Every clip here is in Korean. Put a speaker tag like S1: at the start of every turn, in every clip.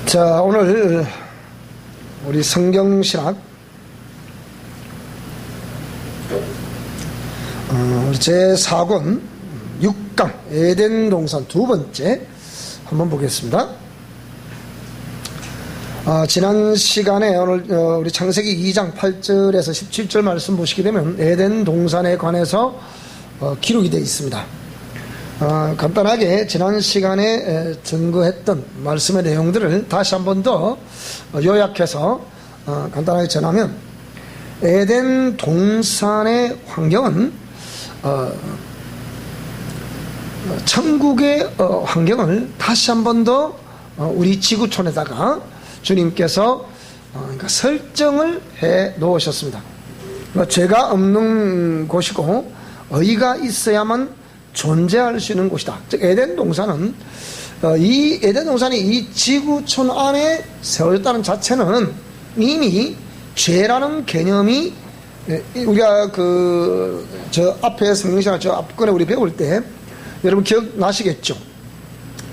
S1: 자, 오늘 우리 성경신학 제4권 6강 에덴 동산 두 번째 한번 보겠습니다. 지난 시간에 오늘 우리 창세기 2장 8절에서 17절 말씀 보시게 되면 에덴 동산에 관해서 기록이 되어 있습니다. 간단하게 지난 시간에 증거했던 말씀의 내용들을 다시 한 번 더 요약해서 간단하게 전하면, 에덴 동산의 환경은 천국의 환경을 다시 한 번 더 우리 지구촌에다가 주님께서 그러니까 설정을 해 놓으셨습니다. 죄가 없는 곳이고 의가 있어야만 존재할 수 있는 곳이다. 즉 에덴 동산은 이 에덴 동산이 이 지구촌 안에 세워졌다는 자체는 이미 죄라는 개념이, 우리가 저 앞에 성경시나 저 앞권에 우리 배울 때 여러분 기억나시겠죠?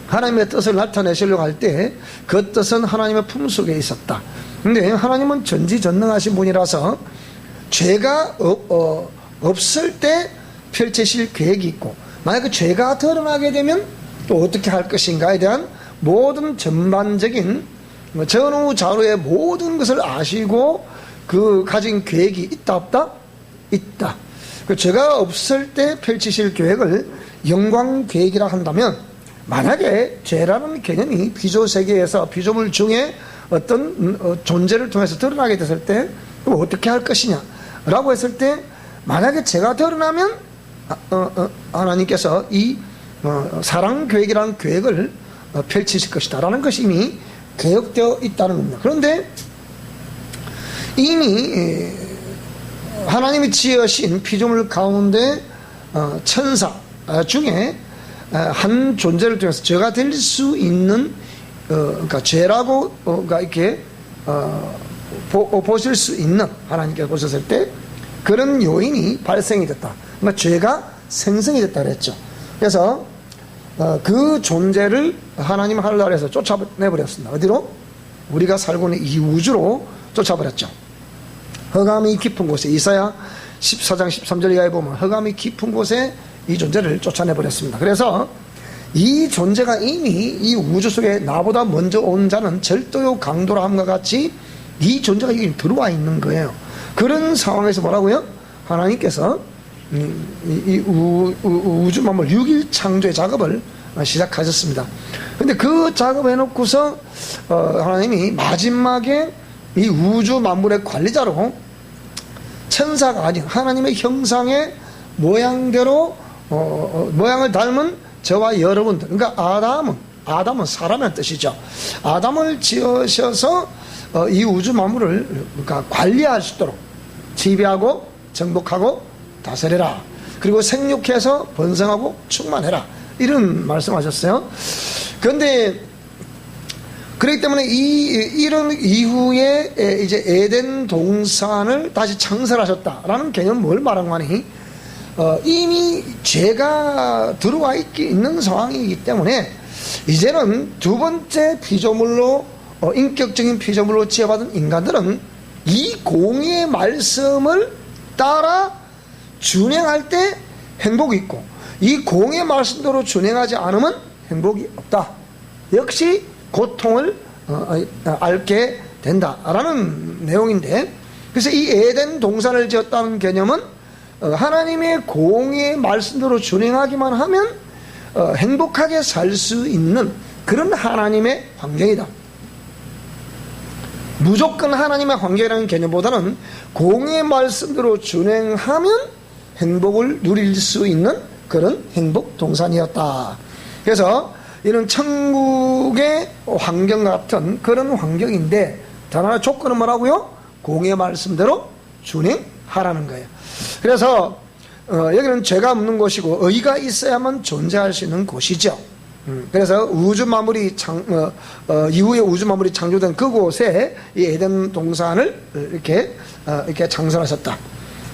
S1: 하나님의 뜻을 나타내시려고 할 때 그 뜻은 하나님의 품속에 있었다. 근데 하나님은 전지전능하신 분이라서 죄가 없을 때 펼치실 계획이 있고, 만약 그 죄가 드러나게 되면 또 어떻게 할 것인가에 대한 모든 전반적인 전후 좌우의 모든 것을 아시고 그 가진 계획이 있다 없다? 있다. 그 죄가 없을 때 펼치실 계획을 영광 계획이라 한다면, 만약에 죄라는 개념이 피조세계에서 피조물 중에 어떤 존재를 통해서 드러나게 됐을 때 어떻게 할 것이냐 라고 했을 때, 만약에 죄가 드러나면 하나님께서 이 사랑 계획이라는 계획을 펼치실 것이다 라는 것이 이미 계획되어 있다는 겁니다. 그런데 이미 하나님이 지으신 피조물 가운데 천사 중에 한 존재를 통해서 죄가 될 수 있는, 그러니까 죄라고 이렇게 보실 수 있는, 하나님께서 보셨을 때 그런 요인이 발생이 됐다. 그러니까 죄가 생성이 됐다 그랬죠. 그래서 그 존재를 하나님 하늘나라에서 쫓아내버렸습니다. 어디로? 우리가 살고 있는 이 우주로 쫓아버렸죠. 흑암이 깊은 곳에, 이사야 14장 13절 이하에 보면 흑암이 깊은 곳에 이 존재를 쫓아내버렸습니다. 그래서 이 존재가 이미 이 우주 속에 나보다 먼저 온 자는 절도요 강도라 함과 같이 이 존재가 여기 들어와 있는 거예요. 그런 상황에서 뭐라고요? 하나님께서 이 우주 만물 6일 창조의 작업을 시작하셨습니다. 근데 그 작업을 해놓고서 하나님이 마지막에 이 우주 만물의 관리자로 천사가 아닌 하나님의 형상의 모양대로 모양을 닮은 저와 여러분들, 그러니까 아담은 사람의 뜻이죠. 아담을 지으셔서 이 우주 만물을 그러니까 관리할 수 있도록 지배하고 정복하고 다스려라. 그리고 생육해서 번성하고 충만해라. 이런 말씀하셨어요. 그런데 그렇기 때문에 이런 이후에 이제 에덴 동산을 다시 창설하셨다라는 개념은 뭘 말한 거니? 이미 죄가 들어와 있는 상황이기 때문에 이제는 두 번째 피조물로 인격적인 피조물로 지어받은 인간들은 이 공의의 말씀을 따라 준행할 때 행복이 있고, 이 공의의 말씀대로 준행하지 않으면 행복이 없다. 역시 고통을 앓게 된다라는 내용인데, 그래서 이 에덴 동산을 지었다는 개념은 하나님의 공의의 말씀대로 준행하기만 하면 행복하게 살 수 있는 그런 하나님의 환경이다. 무조건 하나님의 환경이라는 개념보다는 공의의 말씀대로 준행하면 행복을 누릴 수 있는 그런 행복 동산이었다. 그래서 이런 천국의 환경 같은 그런 환경인데, 단 하나 조건은 뭐라고요? 공의의 말씀대로 준행하라는 거예요. 그래서 여기는 죄가 없는 곳이고 의가 있어야만 존재할 수 있는 곳이죠. 그래서 우주 만물이 이후에 우주 만물이 창조된 그곳에 이 에덴 동산을 이렇게 창설하셨다.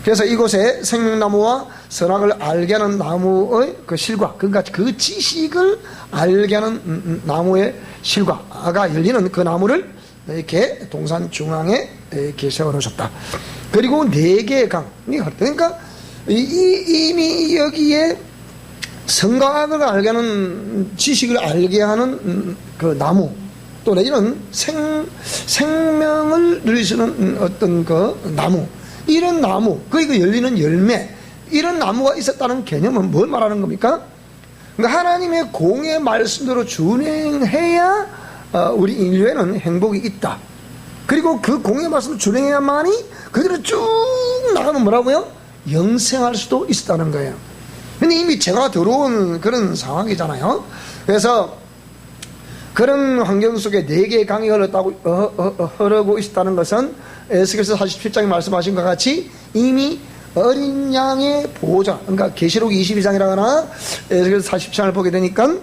S1: 그래서 이곳에 생명나무와 선악을 알게 하는 나무의 그 실과, 그러니까 그 지식을 알게 하는 나무의 실과가 열리는 그 나무를 이렇게 동산 중앙에 이렇게 세워놓으셨다. 그리고 4개의 강. 그러니까 이미 여기에 선과 악을 알게 하는, 지식을 알게 하는 그 나무, 또 내지는 생명을 누리시는 어떤 그 나무, 이런 나무, 그 열리는 열매, 이런 나무가 있었다는 개념은 뭘 말하는 겁니까? 그러니까 하나님의 공의 말씀대로 준행해야 우리 인류에는 행복이 있다. 그리고 그 공의 말씀을 준행해야만이 그대로 쭉 나가면 뭐라고요? 영생할 수도 있었다는 거예요. 근데 이미 죄가 들어온 그런 상황이잖아요. 그래서 그런 환경 속에 4개의 강이 흐르고 있었다는 것은 에스겔서 47장에 말씀하신 것 같이 이미 어린 양의 보호자, 그러니까 계시록 22장이라거나 에스겔서 40장을 보게 되니까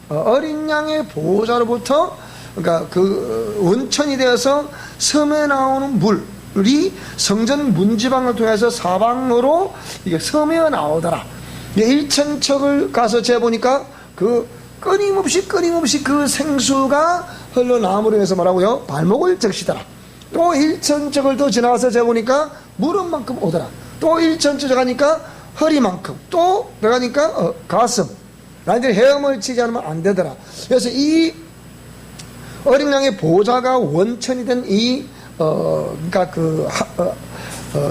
S1: 어린 양의 보호자로부터, 그러니까 그 원천이 되어서 섬에 나오는 물이 성전 문지방을 통해서 사방으로 이게 섬에 나오더라. 1천척을 가서 재보니까 그 끊임없이 그 생수가 흘러나옴으로 해서 뭐라고요? 발목을 적시더라. 또 1천척을 더 지나가서 재보니까 무릎만큼 오더라. 또 1천척 가니까 허리만큼, 또 들어가니까 가슴. 나한테 헤엄을 치지 않으면 안 되더라. 그래서 이 어린 양의 보호자가 원천이 된 이 그러니까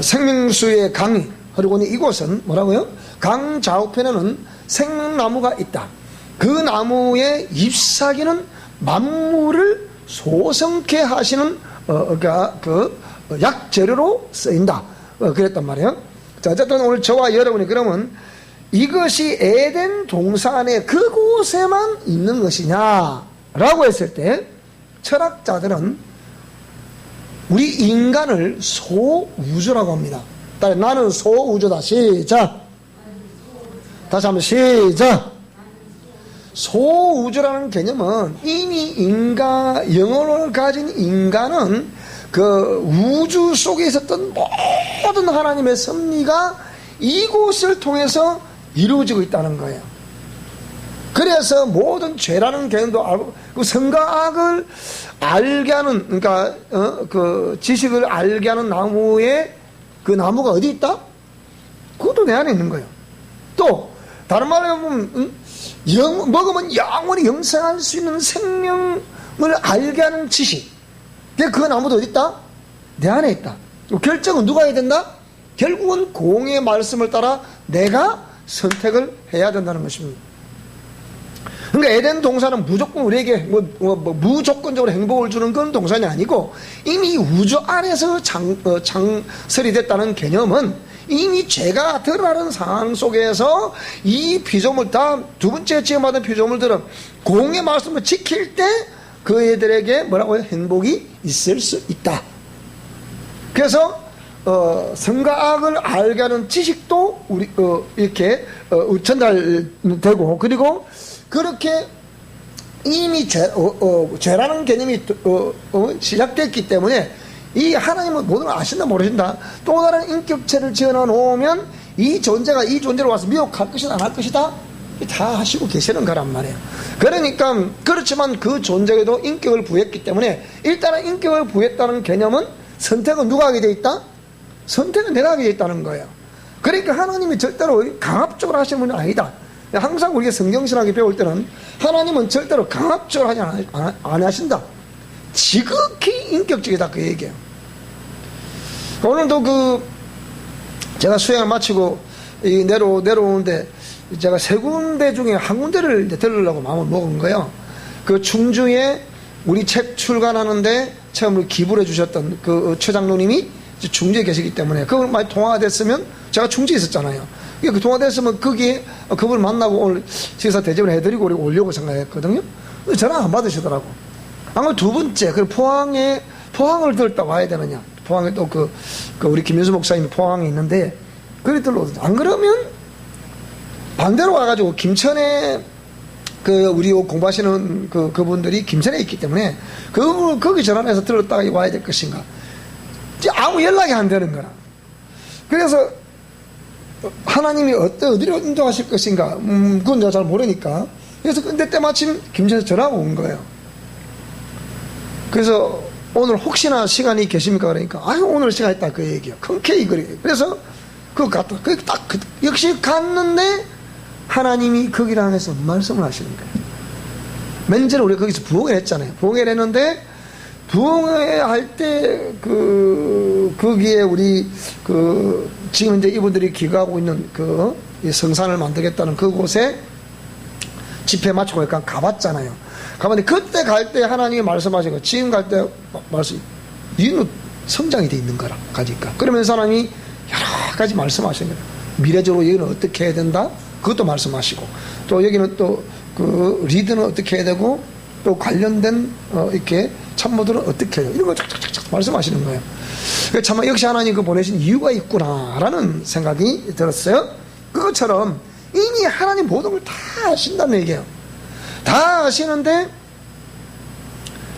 S1: 생명수의 강이 흐르고 있는 이곳은 뭐라고요? 강 좌우편에는 생명나무가 있다. 그 나무의 잎사귀는 만물을 소성케 하시는 그 약재료로 쓰인다. 그랬단 말이에요. 자, 어쨌든 오늘 저와 여러분이 그러면 이것이 에덴 동산의 그곳에만 있는 것이냐라고 했을 때 철학자들은 우리 인간을 소우주라고 합니다. 나는 소우주다. 시작. 다시 한번 시작. 소우주라는 개념은 이미 영혼을 가진 인간은 그 우주 속에 있었던 모든 하나님의 섭리가 이곳을 통해서 이루어지고 있다는 거예요. 그래서 모든 죄라는 개념도 알고, 그 선과 악을 알게 하는, 그러니까 그 지식을 알게 하는 나무에, 그 나무가 어디 있다? 그것도 내 안에 있는 거예요. 또 다른 말로 하면 먹으면 영원히 영생할 수 있는 생명을 알게 하는 지식, 그 나무도 어디 있다? 내 안에 있다. 결정은 누가 해야 된다? 결국은 공의 말씀을 따라 내가 선택을 해야 된다는 것입니다. 그러니까 에덴 동산은 무조건 우리에게 무조건적으로 행복을 주는 그런 동산이 아니고, 이미 우주 안에서 창설이 됐다는 개념은 이미 죄가 드러나는 상황 속에서 이 피조물, 다 두 번째 지음받은 피조물들은 공의 말씀을 지킬 때 그애들에게 뭐라고요? 행복이 있을 수 있다. 그래서 선과 악을 알게 하는 지식도 우리 이렇게 전달되고, 그리고 그렇게 이미 죄라는 개념이 시작됐기 때문에 이 하나님은 모든 걸 아신다 모르신다, 또 다른 인격체를 지어놔 놓으면 이 존재가 이 존재로 와서 미혹할 것이다 안 할 것이다 다 하시고 계시는 거란 말이에요. 그러니까 그렇지만 그 존재에도 인격을 부여했기 때문에 일단은 인격을 부여했다는 개념은 선택은 누가 하게 돼 있다? 선택은 내가 하게 돼 있다는 거예요. 그러니까 하나님이 절대로 강압적으로 하시는 분은 아니다. 항상 우리가 성경신학에 배울 때는 하나님은 절대로 강압적으로 하지 안 하신다. 지극히 인격적이다, 그 얘기예요. 오늘도 제가 수행을 마치고 내려오는데 제가 3군데 중에 한 군데를 이제 들으려고 마음을 먹은 거예요. 그 충주에 우리 책 출간하는데 처음으로 기부를 해주셨던 그 처장로님이 충주에 계시기 때문에 그걸 많이 통화가 됐으면, 제가 충주에 있었잖아요. 그 통화됐으면 거기에 그분을 만나고 오늘 지사 대접을 해드리고 우리 오려고 생각했거든요. 전화 안 받으시더라고. 아마 두 번째, 포항을 들었다 와야 되느냐. 포항에 또 우리 김윤수 목사님이 포항에 있는데, 그리 들러오거든요. 안 그러면 반대로 와가지고 김천에 우리 공부하시는 그분들이 김천에 있기 때문에 거기 전화해서 들었다가 와야 될 것인가. 아무 연락이 안 되는 거라. 그래서 하나님이 어디로 인도하실 것인가, 그건 내가 잘 모르니까. 그래서 근데 때마침 김천에서 전화가 온 거예요. 그래서 오늘 혹시나 시간이 계십니까? 그러니까 아유 오늘 시간 있다 그 얘기요. 흔쾌히 그래. 그래서 그거 갔다. 역시 갔는데 하나님이 거기를 향해서 말씀을 하시는 거예요. 맨제로 우리가 거기서 부흥을 했잖아요. 부흥을 했는데 부흥회 할 때 거기에 우리 지금 이제 이분들이 기거하고 있는 이 성산을 만들겠다는 그곳에 집회 마치고 약간 가봤잖아요. 가봤는데 그때 갈 때 하나님이 말씀하신 거 지금 갈 때 말씀 이는 성장이 돼 있는 거라 가니까 그러면서 하나님이 여러 가지 말씀하시는 거예요. 미래적으로 여기는 어떻게 해야 된다 그것도 말씀하시고 또 여기는 또 리드는 어떻게 해야 되고 또 관련된 이렇게 참모들은 어떻게 해요 이런 거 착착착착 말씀하시는 거예요. 참 역시 하나님 보내신 이유가 있구나라는 생각이 들었어요. 그것처럼 이미 하나님 모든 걸 다 아신다는 얘기예요. 다 아시는데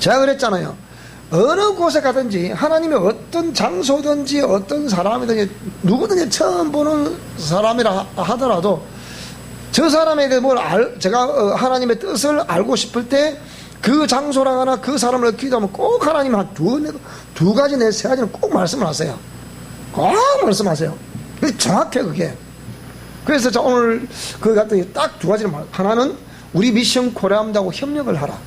S1: 제가 그랬잖아요. 어느 곳에 가든지 하나님의 어떤 장소든지 어떤 사람이든지 누구든지 처음 보는 사람이라 하더라도 저 사람에 대해 제가 하나님의 뜻을 알고 싶을 때 그 장소라거나 그 사람을 기도하면 꼭 하나님 한 두 가지 내 세 가지는 꼭 말씀을 하세요. 꼭 말씀하세요. 정확해 그게. 그래서 저 오늘 그 갔더니 딱 두 가지를 하나는 우리 미션 코리아함하고 협력을 하라.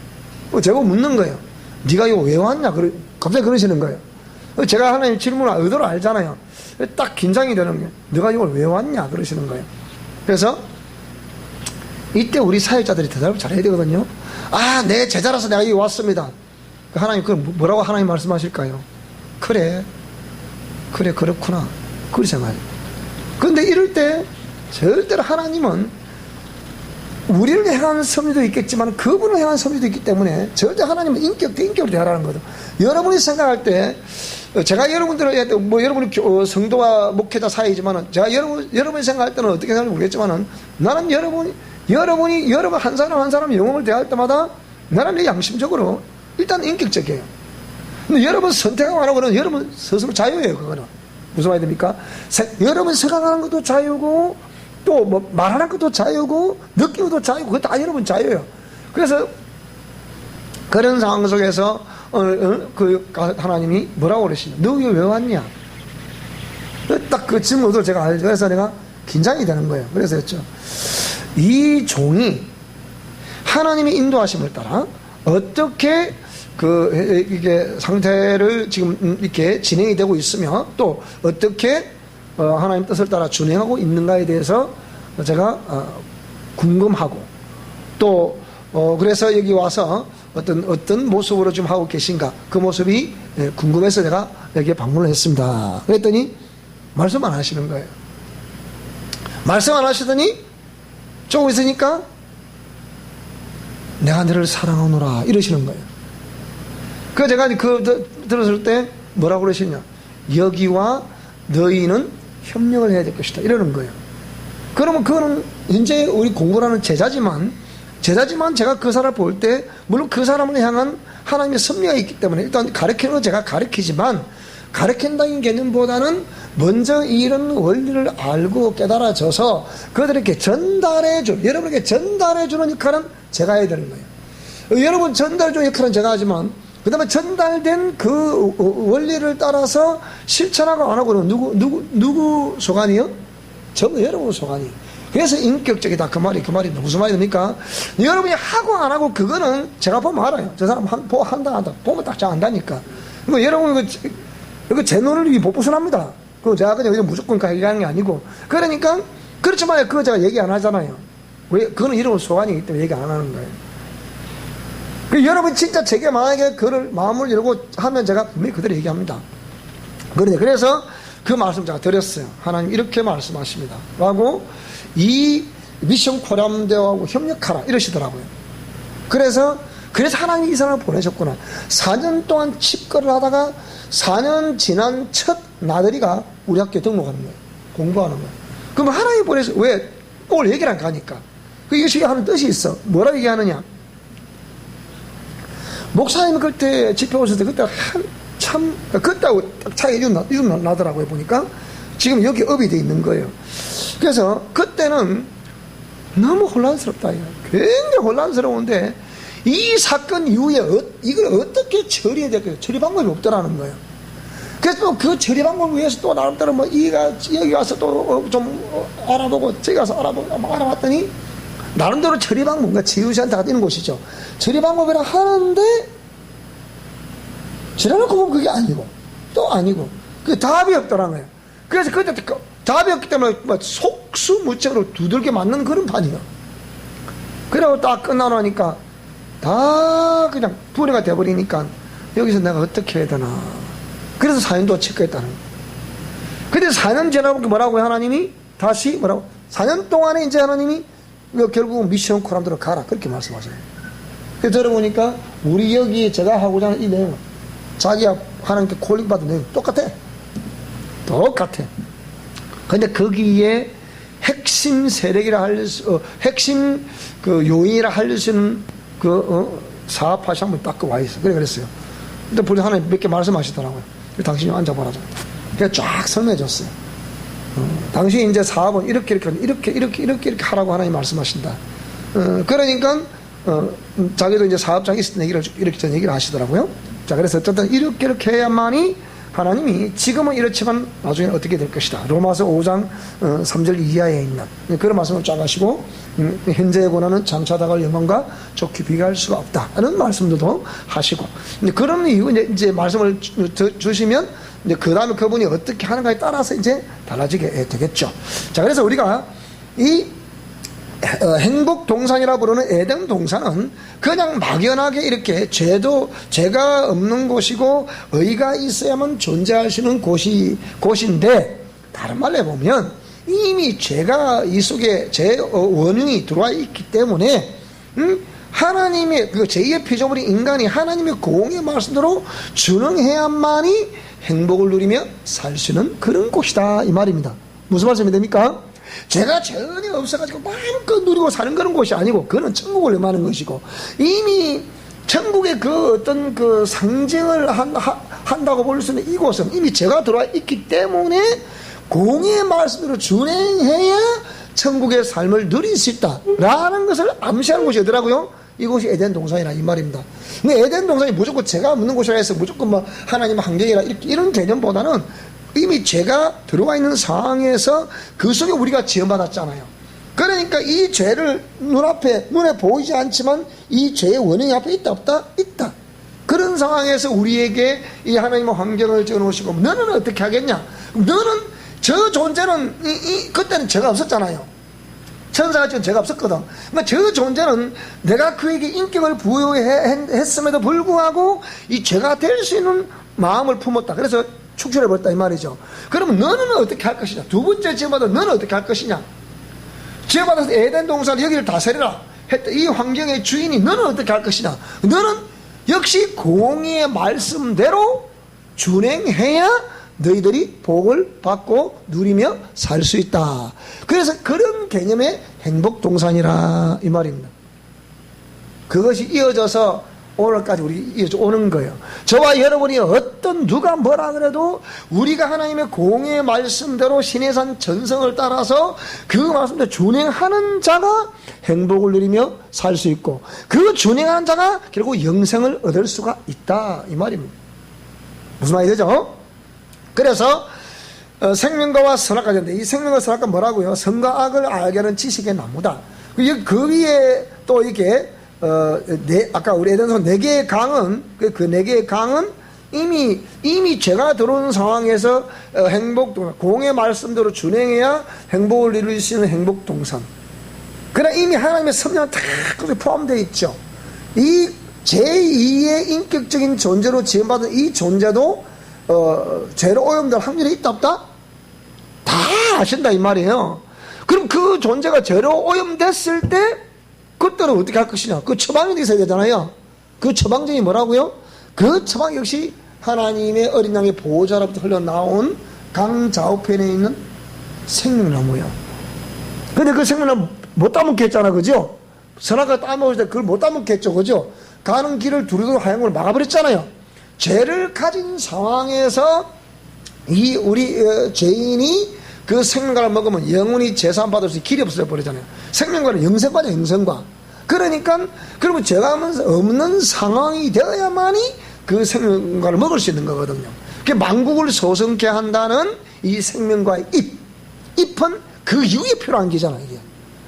S1: 제가 묻는 거예요. 네가 이거 왜 왔냐? 갑자기 그러시는 거예요. 제가 하나님 질문을 의도를 알잖아요. 딱 긴장이 되는 거예요. 네가 이걸 왜 왔냐? 그러시는 거예요. 그래서 이때 우리 사역자들이 대답을 잘해야 되거든요. 내 제자라서 내가 여기 왔습니다. 하나님 그럼 뭐라고 하나님 말씀하실까요? 그래 그렇구나. 그렇게 생각해요. 그런데 이럴 때 절대로 하나님은 우리를 향한 섭리도 있겠지만 그분을 향한 섭리도 있기 때문에 절대 하나님은 인격 대 인격으로 대하라는 거죠. 여러분이 생각할 때 제가 여러분들한테 여러분이 성도와 목회자 사이지만은 제가 여러분이 생각할 때는 어떻게 생각할지 모르겠지만은 나는 여러분 한 사람 한 사람 영혼을 대할 때마다 나는 내 양심적으로 일단 인격적이에요. 근데 여러분 선택하고 안 하고는 여러분 스스로 자유예요. 그거는 무슨 말이 됩니까? 여러분 생각하는 것도 자유고 또 말하는 것도 자유고 느끼는 것도 자유고 그거 다 여러분 자유예요. 그래서 그런 상황 속에서 하나님이 뭐라고 그러시냐? 너 여기 왜 왔냐? 딱 그 질문을 제가 알죠. 그래서 내가 긴장이 되는 거예요. 그래서 했죠. 이 종이 하나님의 인도하심을 따라 어떻게 이게 상태를 지금 이렇게 진행이 되고 있으며 또 어떻게 하나님 뜻을 따라 준행하고 있는가에 대해서 제가 궁금하고 또 그래서 여기 와서 어떤 모습으로 좀 하고 계신가 그 모습이 궁금해서 제가 여기에 방문을 했습니다. 그랬더니 말씀 안 하시는 거예요. 말씀 안 하시더니 조금 있으니까 내가 너를 사랑하노라 이러시는 거예요. 그 제가 들었을 때 뭐라고 그러시냐? 여기와 너희는 협력을 해야 될 것이다 이러는 거예요. 그러면 그거는 현재 우리 공부하는 제자지만 제가 그 사람을 볼 때 물론 그 사람을 향한 하나님의 섭리가 있기 때문에 일단 가르치는 건 제가 가르치지만 가르친다는 개념보다는 먼저 이런 원리를 알고 깨달아져서 그들에게 여러분에게 전달해주는 역할은 제가 해야 되는 거예요. 여러분 전달해주는 역할은 제가 하지만 그 다음에 전달된 그 원리를 따라서 실천하고 안 하고는 누구 소관이요? 전부 여러분 소관이에요. 그래서 인격적이다. 그 말이 무슨 말이 됩니까? 여러분이 하고 안 하고 그거는 제가 보면 알아요. 저 사람 한다. 보면 딱 잘 안다니까. 그리고 여러분 이거 제 눈을 못 벗어납니다. 그거 제가 그냥 무조건 얘기하는 게 아니고. 그러니까 그렇지만 그거 제가 얘기 안 하잖아요. 왜? 그거는 여러분 소관이기 때문에 얘기 안 하는 거예요. 여러분 진짜 제게 만약에 그를 마음을 열고 하면 제가 분명히 그대로 얘기합니다. 그래서 그 말씀 제가 드렸어요. 하나님 이렇게 말씀하십니다. 라고 이 미션 코리아함대하고 협력하라 이러시더라고요. 그래서 하나님이 이 사람을 보내셨구나. 4년 동안 칩거를 하다가 4년 지난 첫 나들이가 우리 학교에 등록하는 거예요. 공부하는 거예요. 그럼 하나님이 보내서 왜? 오늘 얘기를 안 가니까. 이것이 하는 뜻이 있어. 뭐라 얘기하느냐? 목사님 그때 집회 오셨을 때 그때 그때하고 딱 차이 이름 나더라고요. 보니까 지금 여기 업이 돼 있는 거예요. 그래서 그때는 너무 혼란스럽다. 굉장히 혼란스러운데 이 사건 이후에 이걸 어떻게 처리해야 될까요? 처리 방법이 없더라는 거예요. 그래서 또 그 처리 방법을 위해서 또 나름대로 뭐 여기 와서 또 좀 알아보고 저기 가서 알아보고 막 알아봤더니 나름대로 처리 방법, 뭔가 지우시한테 있는 곳이죠. 처리 방법이라 하는데 지나놓고 보면 그게 아니고 또 아니고 그 답이 없더라는 거예요. 그래서 그때 답이 없기 때문에 뭐 속수무책으로 두들겨 맞는 그런 판이에요. 그리고 딱 끝나놓으니까 다 그냥 분해가 돼버리니까 여기서 내가 어떻게 해야 되나. 그래서 4년도 체크했다는 거예요. 근데 4년 지나보니까 뭐라고요? 하나님이 다시 뭐라고? 4년 동안에 이제 하나님이 결국 미션 코람대로 가라 그렇게 말씀하셔요. 그래서 들어보니까 우리 여기 제가 하고자 하는 이 내용은 자기가 하나님께 콜링받은 내용 똑같아. 근데 거기에 핵심 세력이라 핵심 그 요인이라 할 수 있는 사업하시 한번 딱 와 있어. 그랬어요. 근데 불이 하나님 몇 개 말씀하시더라고요. 당신이 앉아봐라. 그래서 쫙 설명해 줬어요. 당신이 이제 사업은 이렇게 하라고 하나님 말씀하신다. 그러니까, 자기도 이제 사업장에 있을 때 이렇게 전 얘기를 하시더라고요. 자, 그래서 어쨌든 이렇게 해야만이 하나님이 지금은 이렇지만 나중에 어떻게 될 것이다. 로마서 5장 3절 이하에 있는 그런 말씀을 쫙 하시고, 현재의 고난은 장차다갈 영광과 좋게 비교할 수가 없다. 라는 말씀들도 하시고. 그런 이유, 이제 말씀을 주시면, 이제 그 다음에 그분이 어떻게 하는가에 따라서 이제 달라지게 되겠죠. 자, 그래서 우리가 이 행복 동산이라 부르는 에덴 동산은 그냥 막연하게 이렇게 죄가 없는 곳이고 의가 있어야만 존재하시는 곳인데, 다른 말로 해보면 이미 죄가 이 속에 죄 원흉이 들어와 있기 때문에 하나님의 그 제2의 피조물인 인간이 하나님의 공의 말씀대로 준응해야만이 행복을 누리며 살 수 있는 그런 곳이다 이 말입니다. 무슨 말씀이 됩니까? 죄가 전혀 없어가지고 마음껏 누리고 사는 그런 곳이 아니고, 그거는 천국을 의미하는 것이고, 이미 천국의 그 어떤 그 상징을 한다고 볼 수 있는 이곳은 이미 죄가 들어와 있기 때문에 공의 말씀대로 준행해야 천국의 삶을 누릴 수 있다라는 것을 암시하는 곳이 어디라고요? 이곳이 에덴 동산이라 이 말입니다. 근데 에덴 동산이 무조건 죄가 없는 곳이라 해서 무조건 뭐 하나님 환경이라 이런 개념보다는 이미 죄가 들어와 있는 상황에서 그 속에 우리가 지원받았잖아요. 그러니까 이 죄를 눈에 보이지 않지만 이 죄의 원인이 앞에 있다 없다? 있다. 그런 상황에서 우리에게 이 하나님의 환경을 지어놓으시고 너는 어떻게 하겠냐? 너는 저 존재는 그때는 죄가 없었잖아요. 천사가 지금 죄가 없었거든. 그러니까 저 존재는 내가 그에게 인격을 부여했음에도 불구하고 이 죄가 될 수 있는 마음을 품었다. 그래서 축출해버렸다 이 말이죠. 그러면 너는 어떻게 할 것이냐? 두 번째 지어받아 너는 어떻게 할 것이냐? 지어받아서 에덴 동산 여기를 다스리라 했다. 이 환경의 주인이 너는 어떻게 할 것이냐? 너는 역시 공의의 말씀대로 준행해야 너희들이 복을 받고 누리며 살 수 있다. 그래서 그런 개념의 행복 동산이라 이 말입니다. 그것이 이어져서 오늘까지 우리 이어져 오는 거예요. 저와 여러분이 누가 뭐라 그래도 우리가 하나님의 공의 말씀대로 신해산 전성을 따라서 그 말씀대로 준행하는 자가 행복을 누리며 살 수 있고, 그 준행하는 자가 결국 영생을 얻을 수가 있다 이 말입니다. 무슨 말이 되죠? 그래서 생명과와 선악과 있는데, 이 생명과 선악과 뭐라고요? 선과 악을 알게 하는 지식의 나무다. 그 위에 또 이게 아까 우리 에덴에서 4개의 강은 그 4개의 강은 이미 죄가 들어오는 상황에서 공의 말씀대로 준행해야 행복을 누릴 수 있는 행복 동산. 그러나 이미 하나님의 섭리는 다 거기에 포함되어 있죠. 이 제2의 인격적인 존재로 지음받은 이 존재도 죄로 오염될 확률이 있다 없다? 다 아신다 이 말이에요. 그럼 그 존재가 죄로 오염됐을 때 그때는 어떻게 할 것이냐? 그 처방이 있어야 되잖아요. 그 처방전이 뭐라고요? 그 처방 역시 하나님의 어린 양의 보호자로부터 흘러나온 강 좌우편에 있는 생명나무예요. 근데 그 생명나무 못 따먹게 했잖아, 그죠? 선악과 따먹을 때 그걸 못 따먹게 했죠, 그죠? 가는 길을 두루두루 하얀 걸 막아버렸잖아요. 죄를 가진 상황에서 우리 죄인이 그 생명과를 먹으면 영원히 제사함 받을 수 있는 길이 없어져 버리잖아요. 생명과는 영생과죠, 영생과. 그러니까 그러면 죄가 없는 상황이 되어야만이 그 생명과를 먹을 수 있는 거거든요. 그 만국을 소성케 한다는 이 생명과의 잎은 그 이후에 필요한 게잖아요, 이게.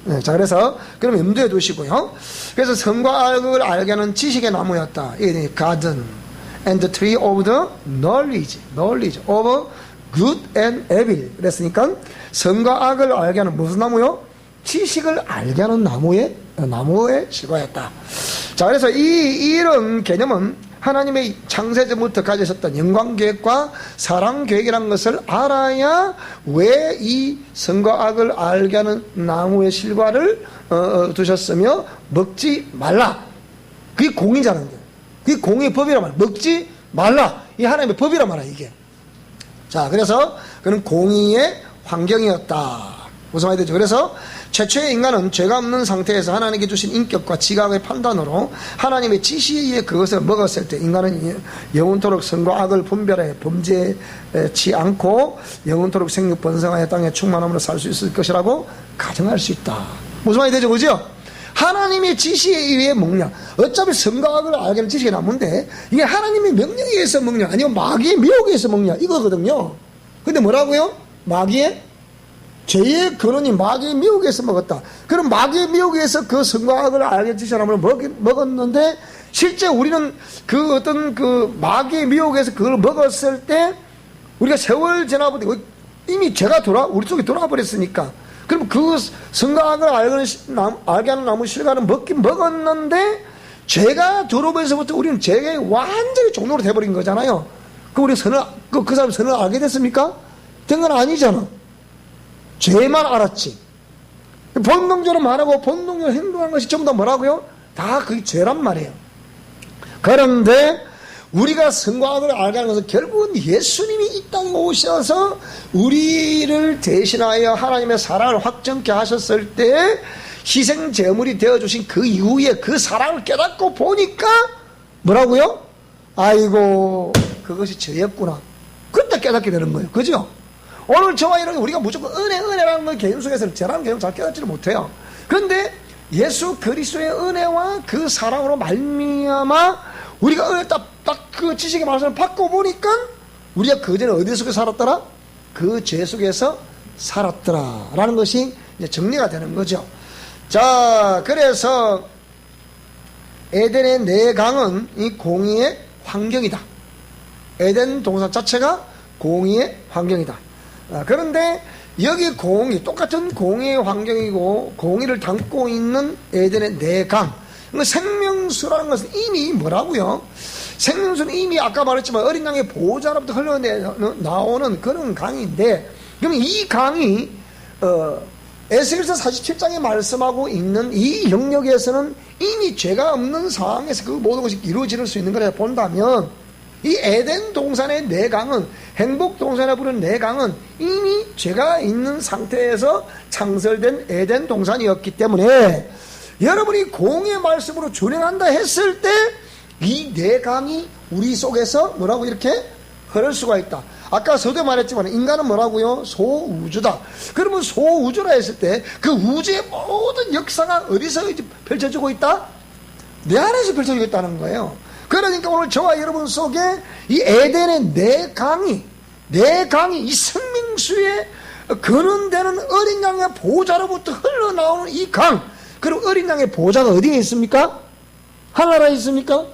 S1: 네, 자, 그래서 그럼 염두에 두시고요. 그래서 선과 악을 알게 하는 지식의 나무였다. 이 garden and the tree of the knowledge of good and evil. 그랬으니까 선과 악을 알게 하는 무슨 나무요? 지식을 알게 하는 나무의 실과였다. 자, 그래서 이런 개념은 하나님의 창세전부터 가지셨던 영광계획과 사랑계획이라는 것을 알아야 왜 이 선과 악을 알게 하는 나무의 실과를 두셨으며 먹지 말라. 그게 공의자는 거예요. 그게 공의의 법이란 말이야. 먹지 말라. 이 하나님의 법이란 말이야, 이게. 자, 그래서 그는 공의의 환경이었다. 무슨 말이 되죠? 그래서 최초의 인간은 죄가 없는 상태에서 하나님께 주신 인격과 지각의 판단으로 하나님의 지시에 의해 그것을 먹었을 때 인간은 영원토록 선과 악을 분별해 범죄치 않고 영원토록 생육 번성하여 땅에 충만함으로 살 수 있을 것이라고 가정할 수 있다. 무슨 말이 되죠? 그죠? 하나님의 지시에 의해 먹냐? 어차피 선과 악을 알게 하는 지식이 남은데 이게 하나님의 명령에 의해서 먹냐? 아니면 마귀의 미혹에 의해서 먹냐? 이거거든요. 근데 뭐라고요? 마귀의 죄의 근원이 마귀의 미혹에서 먹었다. 그럼 마귀의 미혹에서 그 선과 악을 알게 하는 사람을 먹었는데 실제 우리는 그 어떤 그 마귀의 미혹에서 그걸 먹었을 때 우리가 세월 지나보니 이미 죄가 우리 속에 돌아와 버렸으니까 그럼 그 선과 악을 알게 하는 나무 실과는 먹긴 먹었는데 죄가 들어오면서부터 우리는 죄의 완전히 종로로 돼버린 거잖아요. 그 우리 그 사람 선을 알게 됐습니까? 된 건 아니잖아. 죄만 알았지. 본능적으로 말하고 본능적으로 행동하는 것이 전부 다 뭐라고요? 다 그게 죄란 말이에요. 그런데 우리가 선과 악을 알게 하는 것은 결국은 예수님이 이 땅에 오셔서 우리를 대신하여 하나님의 사랑을 확정케 하셨을 때 희생 제물이 되어주신 그 이후에 그 사랑을 깨닫고 보니까 뭐라고요? 아이고 그것이 죄였구나. 그때 깨닫게 되는 거예요. 그죠? 오늘 저와 여러분 우리가 무조건 은혜라는 걸 개인 속에서 죄라는 개념을 잘 깨닫지를 못해요. 그런데 예수 그리스도의 은혜와 그 사랑으로 말미암아 우리가 은혜 딱 그 지식의 말씀을 받고 보니까 우리가 그전에 어디 속에 살았더라? 그 죄 속에서 살았더라 라는 것이 이제 정리가 되는 거죠. 자, 그래서 에덴의 네 강은 이 공의의 환경이다. 에덴 동산 자체가 공의의 환경이다. 그런데 여기 똑같은 공의의 환경이고 공의를 담고 있는 에덴의 네 강. 생명수라는 것은 이미 뭐라고요? 생명수는 이미 아까 말했지만 어린 양의 보호자로부터 흘러나오는 그런 강인데, 그럼 이 강이 에스겔서 47장에 말씀하고 있는 이 영역에서는 이미 죄가 없는 상황에서 그 모든 것이 이루어질 수 있는 거라 본다면 이 에덴 동산의 네 강은, 행복 동산에 부르는 네 강은 이미 죄가 있는 상태에서 창설된 에덴 동산이었기 때문에 여러분이 공의 말씀으로 준행한다 했을 때 이 네 강이 우리 속에서 뭐라고 이렇게 흐를 수가 있다. 아까 서두에 말했지만 인간은 뭐라고요? 소우주다. 그러면 소우주라 했을 때 그 우주의 모든 역사가 어디서 펼쳐지고 있다? 내 안에서 펼쳐지고 있다는 거예요. 그러니까 오늘 저와 여러분 속에 이 에덴의 네 강이 이 생명수에 근원되는 어린 양의 보호자로부터 흘러나오는 이 강. 그럼 어린 양의 보호자가 어디에 있습니까? 하늘나라에 있습니까?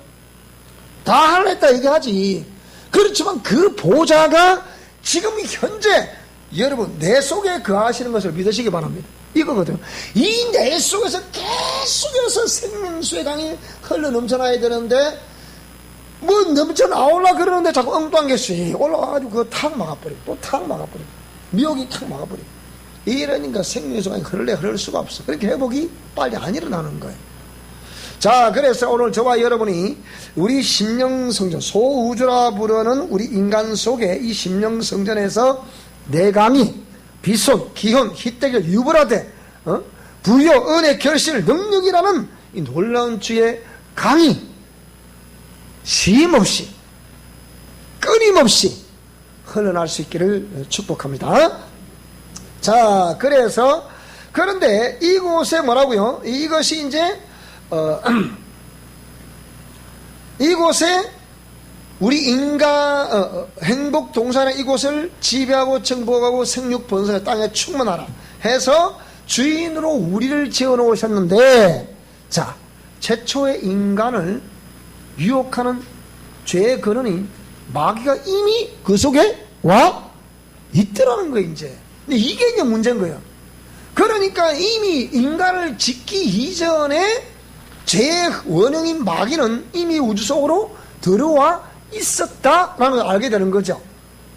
S1: 다 하늘에 있다 얘기하지. 그렇지만 그 보호자가 지금 현재 여러분 내 속에 거하시는 것을 믿으시기 바랍니다. 이거거든요. 이 내 속에서 계속해서 생명수의 강이 흘러 넘쳐나야 되는데 뭐 넘쳐나오려 그러는데 자꾸 엉뚱한 게 올라와가지고 그거 탁 막아버리고 또 탁 막아버리고 미혹이 탁 막아버리고 이러니까 생명수가 흐를 수가 없어. 그렇게 회복이 빨리 안 일어나는 거예요. 자, 그래서 오늘 저와 여러분이 우리 심령성전, 소우주라 부르는 우리 인간 속에 이 심령성전에서 네 강이 비손, 기혼, 희대결, 유불화대, 부여, 은혜, 결실, 능력이라는 이 놀라운 주의 강이 쉼없이 끊임없이 흘러날 수 있기를 축복합니다. 자, 그래서 그런데 이곳에 뭐라고요? 이것이 이제 이곳에 우리 인간 행복 동산의 이곳을 지배하고 정복하고 생육 번성의 땅에 충만하라 해서 주인으로 우리를 지어 놓으셨는데, 자, 최초의 인간을 유혹하는 죄의 근원이 마귀가 이미 그 속에 와 있더라는 거예요. 이제 근데 이게 이제 문제인 거예요. 그러니까 이미 인간을 짓기 이전에 죄의 원형인 마귀는 이미 우주 속으로 들어와 있었다라는 걸 알게 되는 거죠.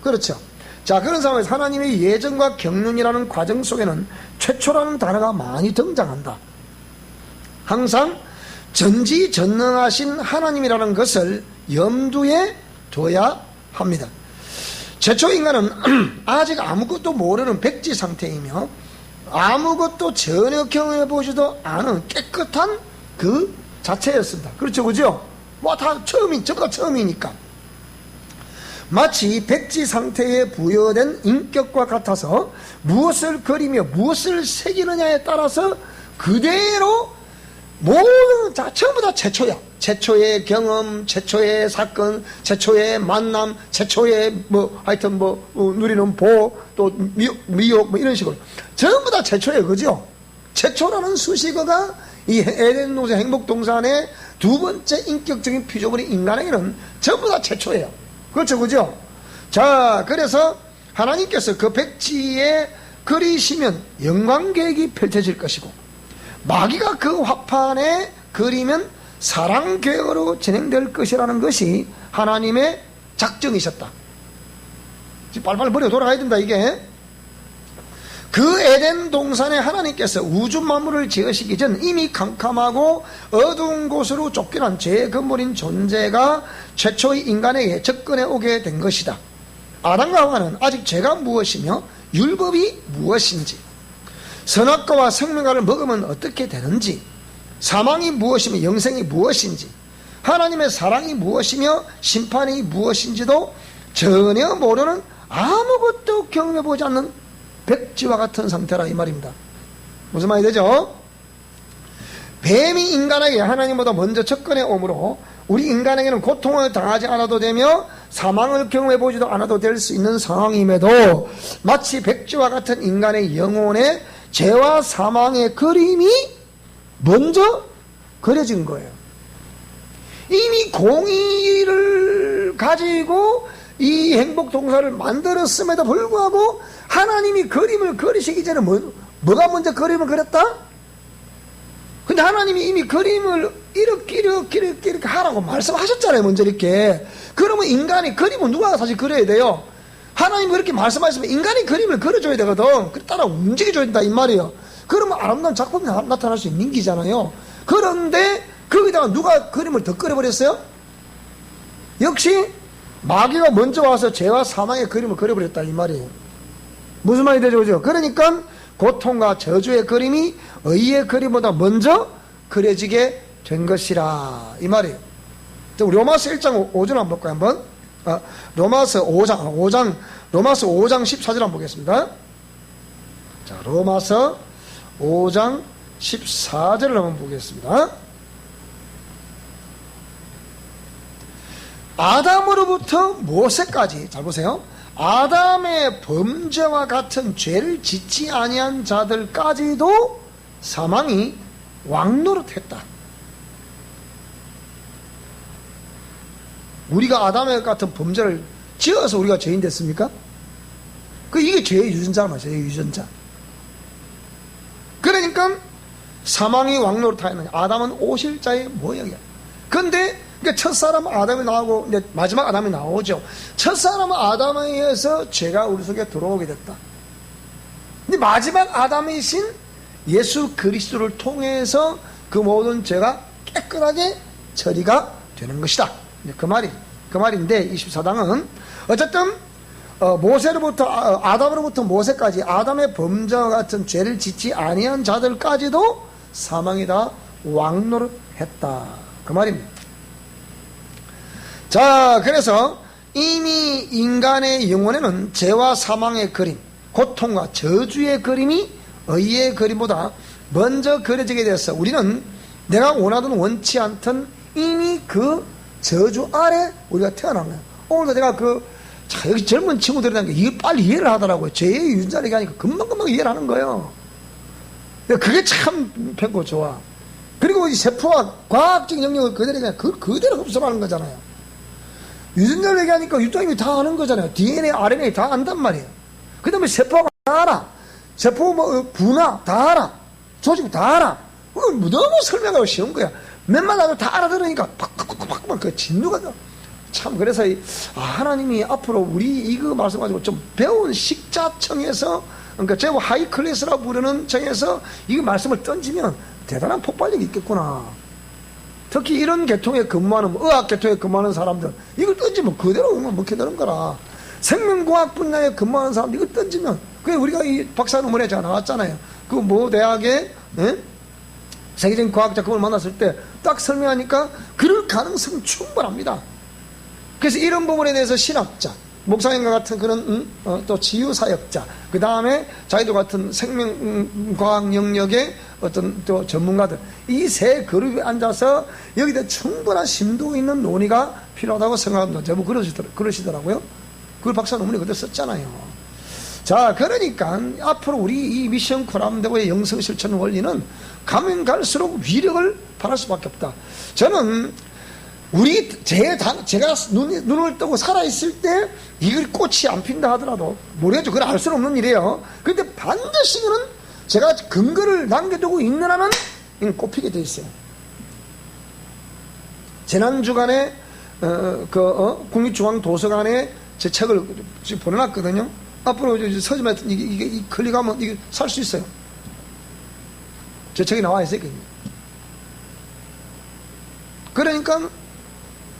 S1: 그렇죠. 자, 그런 상황에서 하나님의 예정과 경륜이라는 과정 속에는 최초라는 단어가 많이 등장한다. 항상 전지전능하신 하나님이라는 것을 염두에 둬야 합니다. 최초 인간은 아직 아무것도 모르는 백지 상태이며 아무것도 전혀 경험해보지도 않은 깨끗한 그 자체였습니다. 그렇죠, 그죠? 뭐 다 전부 처음이니까. 마치 백지 상태에 부여된 인격과 같아서 무엇을 그리며 무엇을 새기느냐에 따라서 그대로 모든 다 전부 다 최초야. 최초의 경험, 최초의 사건, 최초의 만남, 최초의 하여튼 누리는 보, 또 미혹 이런 식으로 전부 다 최초예요, 그죠? 최초라는 수식어가 이 에덴 동산 행복 동산의 두 번째 인격적인 피조물인 인간에게는 전부 다 최초예요. 그렇죠, 그죠? 자, 그래서 하나님께서 그 백지에 그리시면 영광계획이 펼쳐질 것이고, 마귀가 그 화판에 그리면 사랑계획으로 진행될 것이라는 것이 하나님의 작정이셨다. 지금 빨리빨리 머리가 돌아가야 된다, 이게. 그 에덴 동산에 하나님께서 우주 만물을 지으시기 전 이미 캄캄하고 어두운 곳으로 쫓겨난 죄의 근본인 존재가 최초의 인간에게 접근해 오게 된 것이다. 아담과 하와는 아직 죄가 무엇이며 율법이 무엇인지, 선악과와 생명과를 먹으면 어떻게 되는지, 사망이 무엇이며 영생이 무엇인지, 하나님의 사랑이 무엇이며 심판이 무엇인지도 전혀 모르는, 아무것도 경험해보지 않는 백지와 같은 상태라 이 말입니다. 무슨 말이 되죠? 뱀이 인간에게 하나님보다 먼저 접근해 오므로 우리 인간에게는 고통을 당하지 않아도 되며 사망을 경험해보지도 않아도 될 수 있는 상황임에도 마치 백지와 같은 인간의 영혼에 죄와 사망의 그림이 먼저 그려진 거예요. 이미 공의를 가지고 이 행복 동산을 만들었음에도 불구하고 하나님이 그림을 그리시기 전에 뭐가 먼저 그림을 그렸다? 근데 하나님이 이미 그림을 이렇게 하라고 말씀하셨잖아요, 먼저 이렇게. 그러면 인간이 그림은 누가 사실 그려야 돼요? 하나님이 그렇게 말씀하시면 인간이 그림을 그려줘야 되거든. 따라 움직여줘야 된다 이 말이에요. 그러면 아름다운 작품이 나타날 수 있는 기잖아요. 그런데 거기다가 누가 그림을 더 그려버렸어요? 역시 마귀가 먼저 와서 죄와 사망의 그림을 그려버렸다 이 말이에요. 무슨 말이 되죠, 그죠? 그러니까 고통과 저주의 그림이 의의 그림보다 먼저 그려지게 된 것이라 이 말이에요. 우리 로마서 1장 5절 한번 볼까요, 한번? 로마서 5장 14절 한번 보겠습니다. 자, 로마서 5장 14절을 한번 보겠습니다. 아담으로부터 모세까지, 잘 보세요. 아담의 범죄와 같은 죄를 짓지 아니한 자들까지도 사망이 왕노릇했다. 우리가 아담의 같은 범죄를 지어서 우리가 죄인 됐습니까? 이게 죄의 유전자란 말이에요. 죄의 유전자. 그러니까 사망이 왕노릇하였느냐. 아담은 오실자의 모형이야. 근데 첫사람 아담이 나오고 이제 마지막 아담이 나오죠. 첫사람은 아담에 의해서 죄가 우리 속에 들어오게 됐다. 근데 마지막 아담이신 예수 그리스도를 통해서 그 모든 죄가 깨끗하게 처리가 되는 것이다. 그 말인데 24장은 어쨌든 모세로부터 아담으로부터 모세까지 아담의 범죄와 같은 죄를 짓지 아니한 자들까지도 사망이 다 왕노릇했다. 그 말입니다. 자, 그래서 이미 인간의 영혼에는 죄와 사망의 그림, 고통과 저주의 그림이 의의 그림보다 먼저 그려지게 되어서 우리는 내가 원하든 원치 않든 이미 그 저주 아래 우리가 태어난 거예요. 오늘도 내가 여기 젊은 친구들이라는 게 이걸 빨리 이해를 하더라고요. 죄의 유전자를 얘기하니까 금방금방 이해를 하는 거예요. 그게 참 편고 좋아. 그리고 이 세포와 과학적 영역을 그대로 얘기하니까 그대로 흡수하는 거잖아요. 유전자를 얘기하니까 유전자님이 다 아는 거잖아요. DNA, RNA 다 안단 말이에요. 그 다음에 세포가 다 알아. 세포 분화 다 알아. 조직 다 알아. 너무 설명하기 쉬운 거야. 몇만 나도 다 알아들으니까 팍팍팍팍 그 진도가 참. 그래서 하나님이 앞으로 우리 이거 말씀 가지고 좀 배운 식자청에서, 그러니까 제법 하이 클래스라고 부르는 청에서 이 말씀을 던지면 대단한 폭발력이 있겠구나. 특히 이런 계통에 근무하는, 의학 계통에 근무하는 사람들, 이걸 던지면 그대로 먹혀드는 거라. 생명과학 분야에 근무하는 사람들 이걸 던지면, 그게 우리가 이 박사 논문에 제가 나왔잖아요. 그 모 대학에 세계적인 과학자 그걸 만났을 때 딱 설명하니까 그럴 가능성은 충분합니다. 그래서 이런 부분에 대해서 신학자, 목사님과 같은 그런 또 치유사역자, 그 다음에 자기도 같은 생명과학 영역의 어떤 또 전문가들, 이 세 그룹에 앉아서 여기다 충분한 심도 있는 논의가 필요하다고 생각합니다. 제법 그러시더라고요. 그걸 박사 논문에 그대로 썼잖아요. 자, 그러니까 앞으로 우리 이 미션 코람데오의 영성 실천 원리는 가면 갈수록 위력을 발할 수밖에 없다. 저는 제가 눈을 뜨고 살아있을 때 이걸 꽃이 안 핀다 하더라도 모르겠죠. 그걸 알 수는 없는 일이에요. 그런데 반드시 그는 제가 근거를 남겨두고 있는 한은 꽃피게 돼 있어요. 지난주간에 국립중앙도서관에 제 책을 지금 보내놨거든요. 앞으로 서점에 이게 클릭하면 이게 살 수 있어요. 제 책이 나와 있어요. 그러니까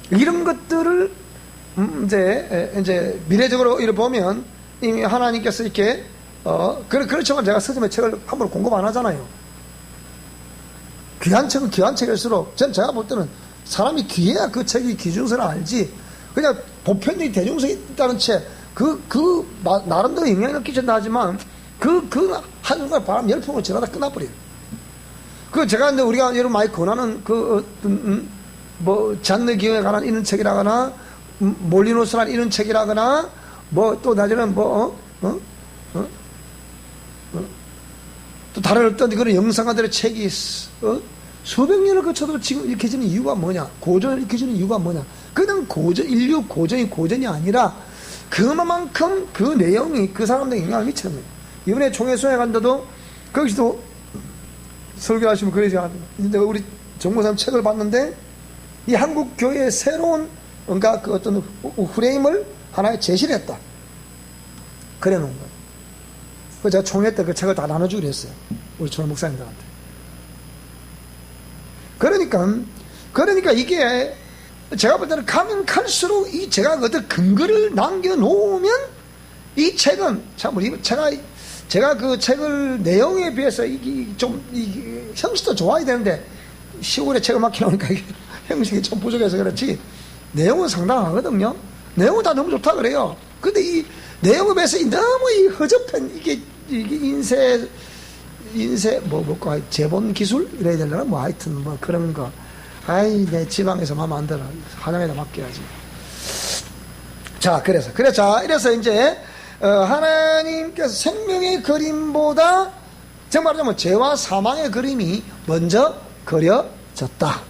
S1: 이런 것들을 이제 미래적으로 이렇게 보면 이미 하나님께서 이렇게 그렇지만 제가 서점에 책을 함부로 공급 안 하잖아요. 귀한 책은 귀한 책일수록 제가 볼 때는 사람이 귀해야 그 책이 기준서를 알지. 그냥 보편적인 대중성이 있다는 책 나름대로 영향을 끼친다 하지만 한순간 바람 열풍으로 지나다 끝나버려요. 제가 근데 우리가 여러분 많이 권하는 잔느 기형에 관한 이런 책이라거나 몰리노스란 이런 책이라거나 또 나중에는 또 다른 어떤 그런 영상가들의 책이 수백 년을 거쳐도 지금 읽혀지는 이유가 뭐냐? 고전을 읽혀지는 이유가 뭐냐? 그냥 인류 고전이 아니라 그만큼 그 내용이 그 사람들에게 영향을 미치는 거예요. 이번에 총회소에 간데도 거기서도 설교하시면 그러죠. 우리 정보사님 책을 봤는데 이 한국 교회의 새로운 뭔가 그 어떤 프레임을 하나의 제시를 했다. 그래 놓은 거예요. 제가 총회 때 그 책을 다 나눠주기로 했어요. 우리 초원 목사님들한테. 그러니까 이게 제가 볼 때는 가면 갈수록 제가 어떤 근거를 남겨놓으면 이 책은 제가 그 책을 내용에 비해서 형식도 좋아야 되는데 시골에 책을 막 해놓으니까 형식이 좀 부족해서 그렇지 내용은 상당하거든요. 내용은 다 너무 좋다 그래요. 근데 이 내용에 비해서 너무 허접한 이게 인쇄 재본 기술 이래야 되려나 하여튼 그런 거. 내 지방에서 마음에 안 들어. 한양에다 맡겨야지. 자, 이래서 이제 하나님께서 생명의 그림보다 정말 말하자면 죄와 사망의 그림이 먼저 그려졌다.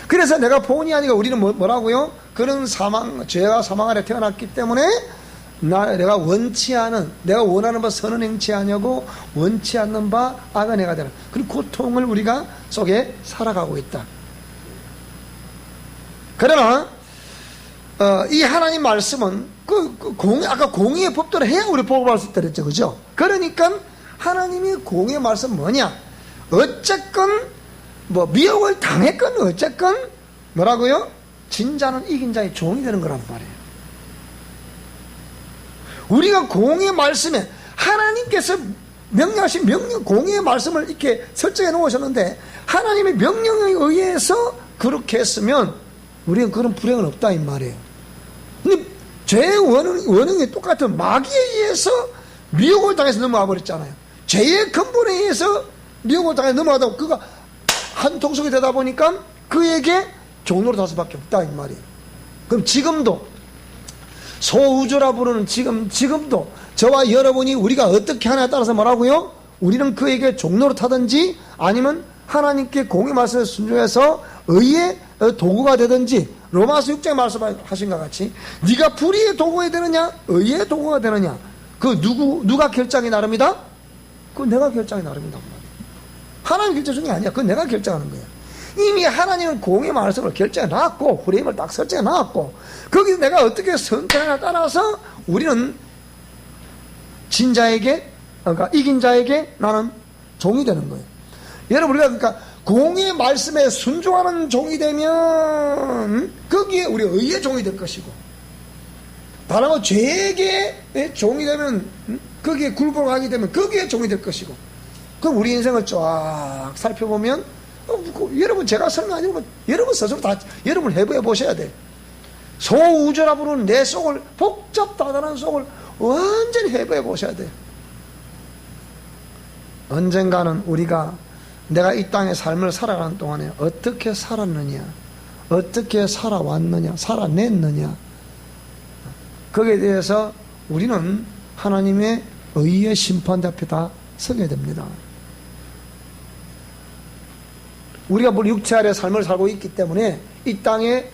S1: 그래서 내가 본의 아니가 우리는 뭐라고요? 그런 죄와 사망 아래 태어났기 때문에 내가 내가 원하는 바 선은 행치 아니하고 원치 않는 바 악은 행하게 되는 그런 고통을 우리가 속에 살아가고 있다. 그러나 이 하나님 말씀은 아까 공의의 법대로 해야 우리 복을 받을 수 있다 그랬죠. 그죠? 그러니까 하나님의 공의의 말씀은 뭐냐? 어쨌건 미혹을 당했건 어쨌건 뭐라고요? 진자는 이긴 자의 종이 되는 거란 말이에요. 우리가 공의의 말씀에 하나님께서 명령하신 공의의 말씀을 이렇게 설정해 놓으셨는데 하나님의 명령에 의해서 그렇게 했으면 우리는 그런 불행은 없다 이 말이에요. 근데 죄의 원흉이 똑같은 마귀에 의해서 미혹을 당해서 넘어와 버렸잖아요. 죄의 근본에 의해서 미혹을 당해서 넘어가다가 그가 한 통속이 되다 보니까 그에게 종로를 달 수밖에 없다 이 말이에요. 그럼 지금도 소우주라 부르는 지금도 저와 여러분이 우리가 어떻게 하냐에 따라서 뭐라고요? 우리는 그에게 종로를 타든지 아니면 하나님께 공의 말씀에 순종해서 의의 도구가 되든지, 로마서 6장에 말씀하신 것 같이 네가 불의의 도구가 되느냐 의의 도구가 되느냐, 그 누가 결정이 나릅니다? 그건 내가 결정이 나릅니다. 하나님 결정 중에 아니야. 그건 내가 결정하는 거야. 이미 하나님은 공의 말씀을 결정해 놨고 프레임을 딱 설정해 놨고 거기서 내가 어떻게 선택하냐에 따라서 우리는 진자에게, 그러니까 이긴 자에게 나는 종이 되는 거예요. 여러분, 우리가 그러니까 공의 말씀에 순종하는 종이 되면 거기에 우리 의의 종이 될 것이고, 다른 거 죄에게 종이 되면 거기에 굴복하게 되면 거기에 종이 될 것이고. 그럼 우리 인생을 쫙 살펴보면 여러분, 제가 설명 아니고 여러분 스스로 다 여러분 해부해 보셔야 돼. 소우주라 부르는 내 속을, 복잡다단한 속을 완전히 해부해 보셔야 돼. 언젠가는 우리가 내가 이 땅의 삶을 살아가는 동안에 어떻게 살았느냐, 어떻게 살아왔느냐, 살아냈느냐, 거기에 대해서 우리는 하나님의 의의 심판 앞에 다 서게 됩니다. 우리가 물 육체 아래 삶을 살고 있기 때문에 이 땅의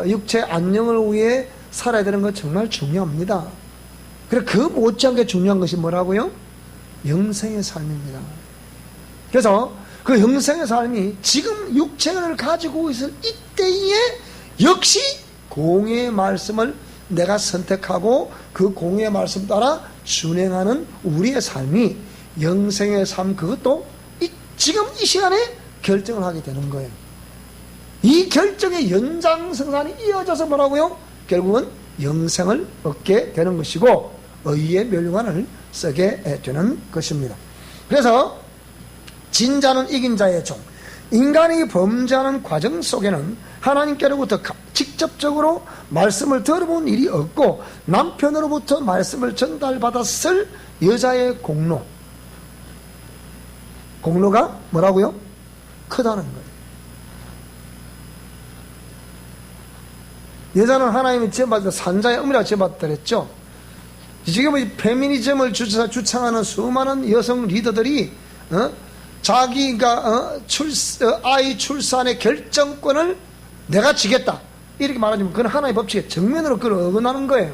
S1: 육체 안녕을 위해 살아야 되는 건 정말 중요합니다. 그래, 그 못지않게 중요한 것이 뭐라고요? 영생의 삶입니다. 그래서 그 영생의 삶이 지금 육체를 가지고 있을 이때에 역시 공의의 말씀을 내가 선택하고 그 공의의 말씀 따라 준행하는 우리의 삶이 영생의 삶, 그것도 지금 이 시간에 결정을 하게 되는 거예요. 이 결정의 연장성산이 이어져서 뭐라고요? 결국은 영생을 얻게 되는 것이고 의의 멸류관을 쓰게 되는 것입니다. 그래서 진자는 이긴 자의 종, 인간이 범죄하는 과정 속에는 하나님께로부터 직접적으로 말씀을 들어본 일이 없고 남편으로부터 말씀을 전달받았을 여자의 공로가 뭐라고요? 크다는 거예요. 여자는 하나님이 지어봤을 때 산자의 음이라고 지어봤다 그랬죠. 지금 이 페미니즘을 주창하는 수많은 여성 리더들이 자기가 아이 출산의 결정권을 내가 지겠다 이렇게 말하면 그건 하나님의 법칙에 정면으로 그걸 어긋나는 거예요.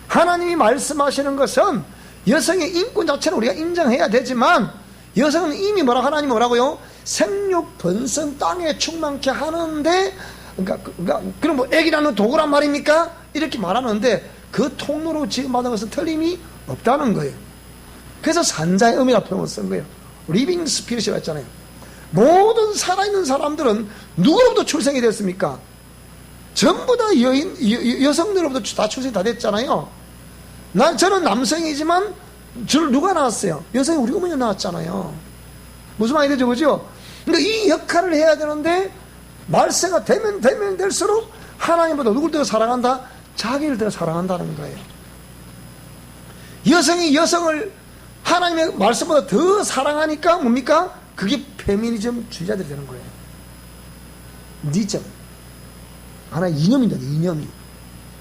S1: 하나님이 말씀하시는 것은 여성의 인권 자체는 우리가 인정해야 되지만 여성은 이미 하나님이 뭐라고요? 생육 번성 땅에 충만케 하는데, 그러니까 그럼 뭐 애기 낳는 도구란 말입니까? 이렇게 말하는데 그 통로로 지금 받은 것은 틀림이 없다는 거예요. 그래서 산자의 음이라고 표현을 쓴 거예요. 리빙 스피릿이라고 했잖아요. 모든 살아있는 사람들은 누구로부터 출생이 됐습니까? 전부 다 여성들로부터 다 출생이 다 됐잖아요. 저는 남성이지만 저를 누가 낳았어요? 여성이 우리 어머니가 낳았잖아요. 무슨 말이 되죠, 그죠? 그러니까 이 역할을 해야 되는데 말세가 되면 될수록 하나님보다 누굴 더 사랑한다? 자기를 더 사랑한다는 거예요. 여성이 여성을 하나님의 말씀보다 더 사랑하니까 뭡니까? 그게 페미니즘 주의자들이 되는 거예요. 니점. 하나의 이념입니다, 이념이.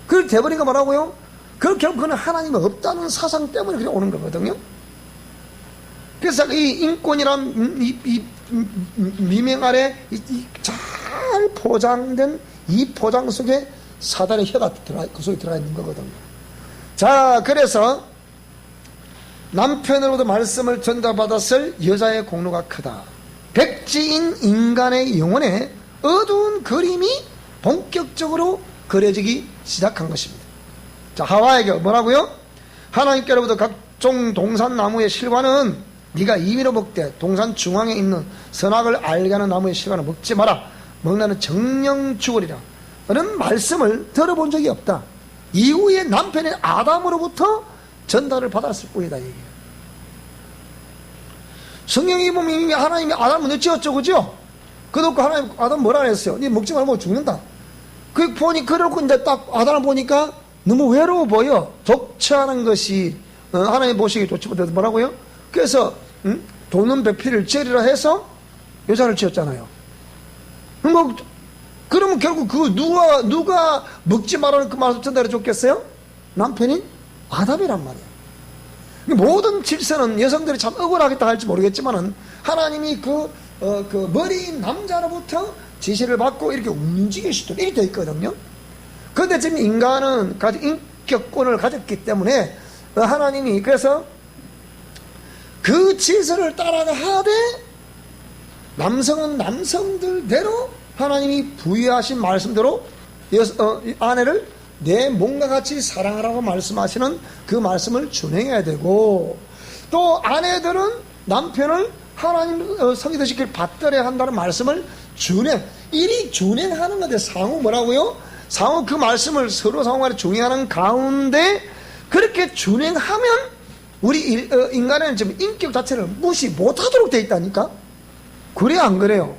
S1: 그걸 돼버리니까 뭐라고요? 결국 그는 하나님이 없다는 사상 때문에 그냥 오는 거거든요. 그래서 이 인권이란 이 미명 아래 잘 포장된 이 포장 속에 사단의 혀가 그 속에 들어가 있는 거거든요. 자, 그래서 남편으로부터 말씀을 전달받았을 여자의 공로가 크다. 백지인 인간의 영혼에 어두운 그림이 본격적으로 그려지기 시작한 것입니다. 자, 하와에게 뭐라고요? 하나님께로부터 각종 동산나무의 실과는 네가 임의로 먹되 동산 중앙에 있는 선악을 알게 하는 나무의 실과는 먹지 마라. 먹나는 정령 죽으리라. 라는 말씀을 들어본 적이 없다. 이후에 남편인 아담으로부터 전달을 받았을 뿐이다 얘기해요. 성경이 보면 이미 하나님이 아담을 늦지었죠, 그죠? 그렇고 하나님 아담 뭐라 그랬어요? 네 먹지 말고 죽는다. 그 보니 그러고 이제 딱 아담을 보니까 너무 외로워 보여. 독처하는 것이 하나님 보시기 좋지 못해서 뭐라고요? 그래서 도는 배필을 지으리라 해서 여자를 지었잖아요. 뭐, 그러면 결국 그 누가 먹지 말라는 그 말씀 전달해 줬겠어요? 남편인 아담이란 말이에요. 모든 질서는 여성들이 참 억울하겠다 할지 모르겠지만은 하나님이 그 머리인 남자로부터 지시를 받고 이렇게 움직일 수도 이렇게 되어 있거든요. 그런데 지금 인간은 인격권을 가졌기 때문에 하나님이 그래서 그 질서를 따라가 하되 남성은 남성들대로 하나님이 부여하신 말씀대로 아내를 내 몸과 같이 사랑하라고 말씀하시는 그 말씀을 준행해야 되고, 또 아내들은 남편을 하나님 성의되실 길 받들어야 한다는 말씀을 이리 준행하는 건데 상호 뭐라고요? 상호 그 말씀을 서로 상호간에 중요하는 가운데 그렇게 준행하면 우리 인간은 지금 인격 자체를 무시 못하도록 돼 있다니까. 그래요 안 그래요?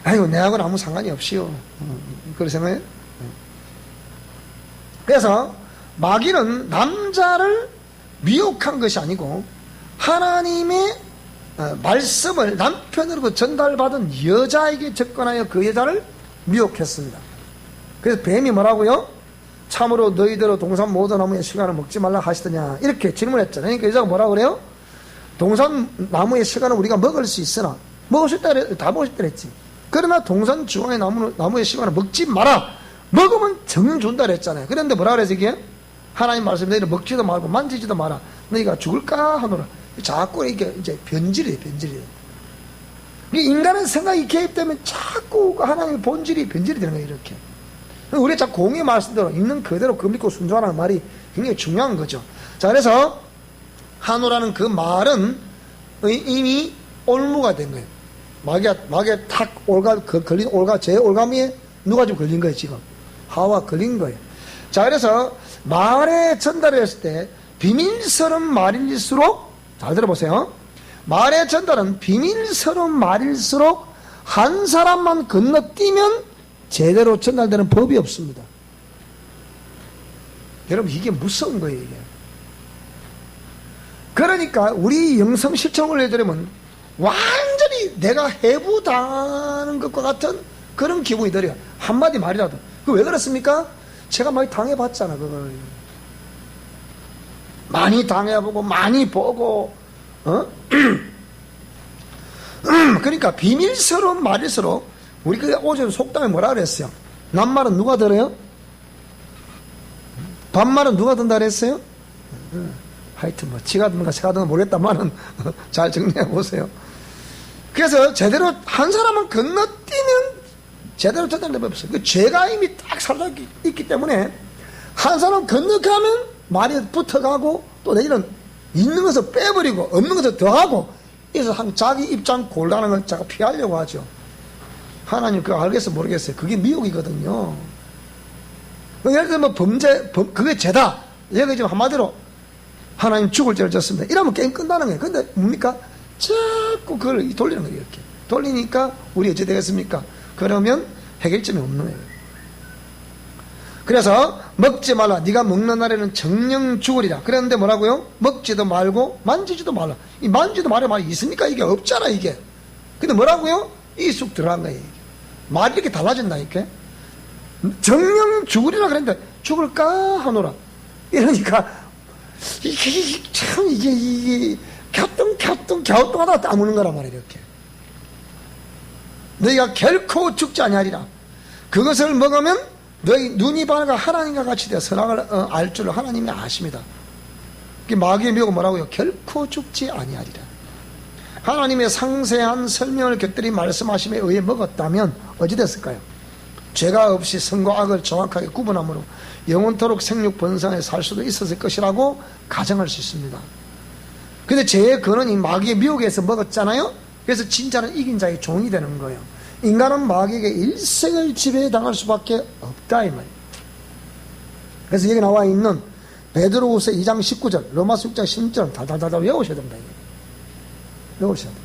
S1: 아이고 내하고는 아무 상관이 없이요. 그렇게 생각해요? 그래서 마귀는 남자를 미혹한 것이 아니고 하나님의 말씀을 남편으로부터 전달받은 여자에게 접근하여 그 여자를 미혹했습니다. 그래서 뱀이 뭐라고요? 참으로 너희대로 동산 모든 나무의 실과는 먹지 말라 하시더냐 이렇게 질문했잖아요. 그러니까 여자가 뭐라고 그래요? 동산 나무의 실과는 우리가 먹을 수 있으나 먹을 수 있다 다 먹을 수 있다 그랬지. 그러나 동산 중앙의 나무의 실과는 먹지 마라. 먹으면 정령 준다 그랬잖아요. 그런데 뭐라 그래서 이게? 하나님 말씀 너희는 먹지도 말고 만지지도 마라. 너희가 죽을까 하노라. 자꾸 이게 이제 변질이에요. 인간의 생각이 개입되면 자꾸 하나님의 본질이 변질이 되는 거예요. 이렇게. 우리 자꾸 공의 말씀대로 있는 그대로 그 믿고 순종하는 말이 굉장히 중요한 거죠. 자, 그래서 하노라는 그 말은 이미 올무가 된 거예요. 마귀에 탁 걸린 제 올가미에 누가 좀 걸린 거예요, 지금. 하와 걸린 거예요. 자, 그래서 말에 전달했을 때 비밀스러운 말일수록, 잘 들어보세요. 말의 전달은 비밀스러운 말일수록 한 사람만 건너뛰면 제대로 전달되는 법이 없습니다. 여러분, 이게 무서운 거예요, 이게. 그러니까 우리 영성 실천을 올려드리면 완전히 내가 해부당하는 것과 같은 그런 기분이 들어요. 한마디 말이라도. 그 왜 그렇습니까? 제가 많이 당해봤잖아, 그걸. 많이 당해보고, 많이 보고, 그러니까 비밀스러운 말일수록, 우리 그 오전 속담에 뭐라 그랬어요? 남말은 누가 들어요? 반말은 누가 든다 그랬어요? 하여튼 뭐, 지가 듣는가, 제가 듣는가 모르겠다만은 잘 정리해 보세요. 그래서 제대로 한 사람은 건너뛰면 제대로 전달되는 법이 없어요. 그 죄가 이미 딱 살아 있기 때문에 한 사람 건너가면 말이 붙어가고 또 내일은 있는 것을 빼버리고 없는 것을 더하고 그래서 자기 입장 곤란한 걸 자꾸 피하려고 하죠. 하나님 그거 알겠어 모르겠어요. 그게 미혹이거든요. 예를 들면 그게 죄다. 얘가 지금 한마디로 하나님 죽을 죄를 졌습니다. 이러면 게임 끝나는 거예요. 근데 뭡니까? 자꾸 그걸 돌리는 거예요. 이렇게 돌리니까 우리 어찌 되겠습니까? 그러면 해결점이 없는 거예요. 그래서 먹지 말라. 네가 먹는 날에는 정령 죽으리라. 그랬는데 뭐라고요? 먹지도 말고 만지지도 말라. 이 만지도 말에 말이 있습니까? 이게 없잖아 이게. 근데 뭐라고요? 이 쑥 들어간 거예요. 이게. 말이 이렇게 달라진다 이렇게. 정령 죽으리라 그랬는데 죽을까 하노라. 이러니까 이게 갸우뚱하다 따무는 거란 말이에요. 이렇게. 너희가 결코 죽지 아니하리라. 그것을 먹으면 너희 눈이 바라가 하나님과 같이 되어 선악을 알 줄을 하나님이 아십니다. 마귀의 미혹은 뭐라고요? 결코 죽지 아니하리라. 하나님의 상세한 설명을 곁들이 말씀하심에 의해 먹었다면 어찌 됐을까요? 죄가 없이 선과 악을 정확하게 구분함으로 영원토록 생육 번성에 살 수도 있었을 것이라고 가정할 수 있습니다. 근데 죄의 근원이 마귀의 미혹에서 먹었잖아요. 그래서 진짜는 이긴 자의 종이 되는 거예요. 인간은 마귀에게 일생을 지배당할 수밖에 없다 이 말이에요. 그래서 여기 나와 있는 베드로후서 2장 19절 로마서 6장 16절 달달달달 외우셔야 됩니다. 외우셔야 돼요.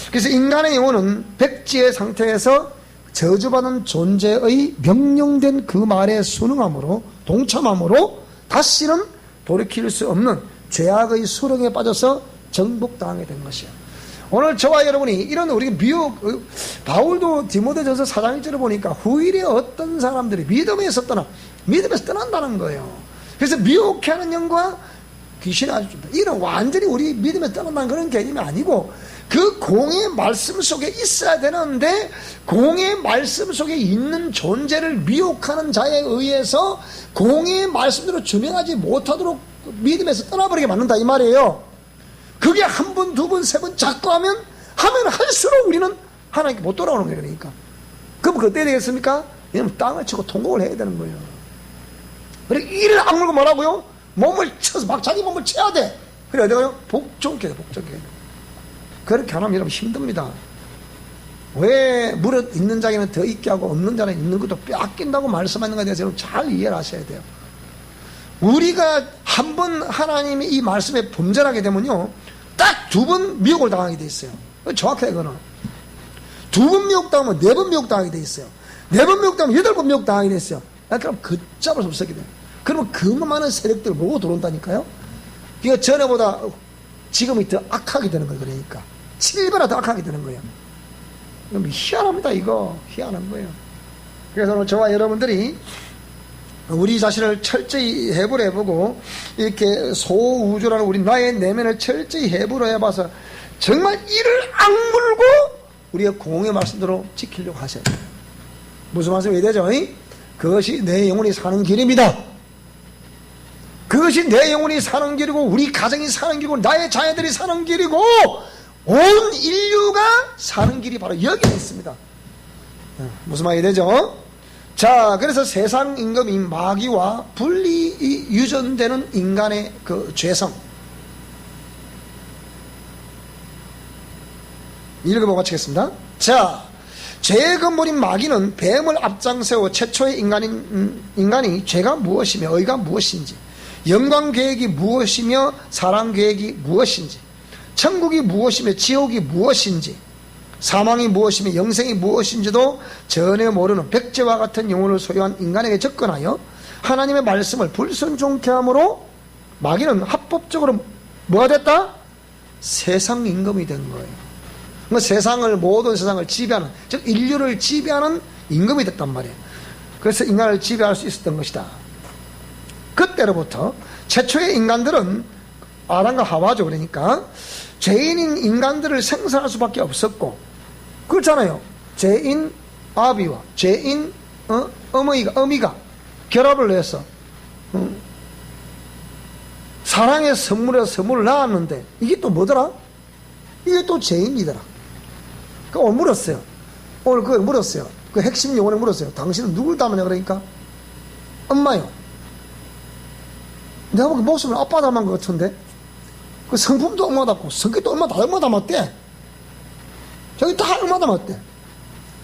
S1: 그래서 인간의 영혼은 백지의 상태에서 저주받은 존재의 명령된 그 말에 순응함으로 동참함으로 다시는 돌이킬 수 없는 죄악의 수렁에 빠져서 정복당하게 된 것이에요. 오늘 저와 여러분이 이런 우리 미혹, 바울도 디모데전서 4장 1절을 보니까 후일에 어떤 사람들이 믿음에서 떠난다는 거예요. 그래서 미혹해 하는 영과 귀신이 아주 좋다. 이런 완전히 우리 믿음에 떠난다는 그런 개념이 아니고 그 공의 말씀 속에 있어야 되는데 공의 말씀 속에 있는 존재를 미혹하는 자에 의해서 공의 말씀대로 준행하지 못하도록 믿음에서 떠나버리게 만든다 이 말이에요. 그게 한 번, 두 번, 세 번 자꾸 하면 할수록 우리는 하나님께 못 돌아오는 거예요. 그러니까 그럼 그때 되겠습니까? 왜냐면 땅을 치고 통곡을 해야 되는 거예요. 그래 이를 악물고 뭐라고요? 몸을 쳐서 막 자기 몸을 쳐야 돼. 그래 어디 가요? 복종해야 돼. 복종해야 돼. 그렇게 안 하면 여러분 힘듭니다. 왜 무릇 있는 자에는 더 있게 하고 없는 자는 있는 것도 빼앗긴다고 말씀하는 것에 대해서 잘 이해를 하셔야 돼요. 우리가 한 번 하나님이 이 말씀에 범죄하게 되면요 딱 두 번 미혹을 당하게 돼 있어요. 정확해요. 그거는 두 번 미혹당하면 네 번 미혹당하게 돼 있어요. 네 번 미혹당하면 8번 미혹당하게 돼 있어요. 그럼 걷잡을 수 없게 돼요. 그러면 그 많은 세력들을 모고 들어온다니까요. 이거 전에보다 지금이 더 악하게 되는 거예요. 그러니까 7배나 더 악하게 되는 거예요. 희한합니다. 이거 희한한 거예요. 그래서 오늘 저와 여러분들이 우리 자신을 철저히 해부를 해보고 이렇게 소우주라는 우리 나의 내면을 철저히 해부를 해봐서 정말 이를 악물고 우리의 공의 말씀대로 지키려고 하셔야 돼요. 무슨 말씀이 되죠? 그것이 내 영혼이 사는 길입니다. 그것이 내 영혼이 사는 길이고 우리 가정이 사는 길이고 나의 자녀들이 사는 길이고 온 인류가 사는 길이 바로 여기에 있습니다. 무슨 말이 되죠? 자, 그래서 세상 임금인 마귀와 분리 유전되는 인간의 그 죄성. 읽어보고 마치겠습니다. 자, 죄의 근본인 마귀는 뱀을 앞장세워 최초의 인간이 죄가 무엇이며 의가 무엇인지, 영광 계획이 무엇이며 사랑 계획이 무엇인지, 천국이 무엇이며 지옥이 무엇인지, 사망이 무엇이며 영생이 무엇인지도 전혀 모르는 백제와 같은 영혼을 소유한 인간에게 접근하여 하나님의 말씀을 불순종케 함으로 마귀는 합법적으로 뭐가 됐다? 세상 임금이 된 거예요. 세상을, 모든 세상을 지배하는, 즉 인류를 지배하는 임금이 됐단 말이에요. 그래서 인간을 지배할 수 있었던 것이다. 그때로부터 최초의 인간들은 아담과 하와죠. 그러니까 죄인인 인간들을 생산할 수밖에 없었고, 그렇잖아요. 죄인 아비와 죄인 어미가 결합을 해서 사랑의 선물에 선물을 낳았는데 이게 또 뭐더라? 이게 또 죄인이더라. 오늘 물었어요. 오늘 그걸 물었어요. 그 핵심 용어를 물었어요. 당신은 누굴 닮았냐 그러니까 엄마요. 내가 보기 목숨을 아빠 닮은 것 같은데 그 성품도 엄마 닮고 성격도 엄마 닮았대. 저기 다 엄마 닮았대.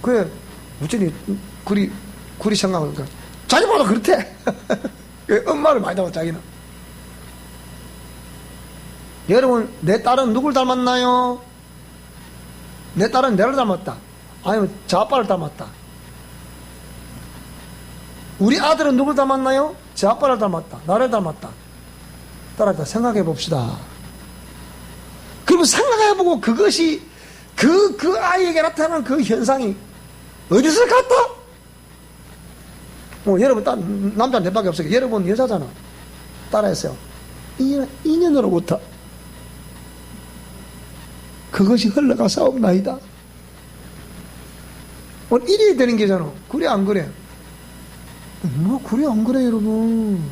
S1: 그래 무전히 구리 생각을 하니까 자기보다 그렇대. 엄마를 많이 닮았 자기는. 여러분 내 딸은 누굴 닮았나요? 내 딸은 내를 닮았다. 아니면 저 아빠를 닮았다. 우리 아들은 누굴 닮았나요? 제 아빠를 닮았다. 나를 닮았다. 따라서 생각해 봅시다. 그러면 생각해보고 그것이 그 아이에게 나타나는 그 현상이 어디서 갔다? 여러분 남자는 내 밖에 없어요. 여러분 여자잖아. 따라했어요. 인연으로부터 그것이 흘러가 싸움나이다. 이래야 되는 게잖아. 그래 안 그래? 그래 안 그래 여러분?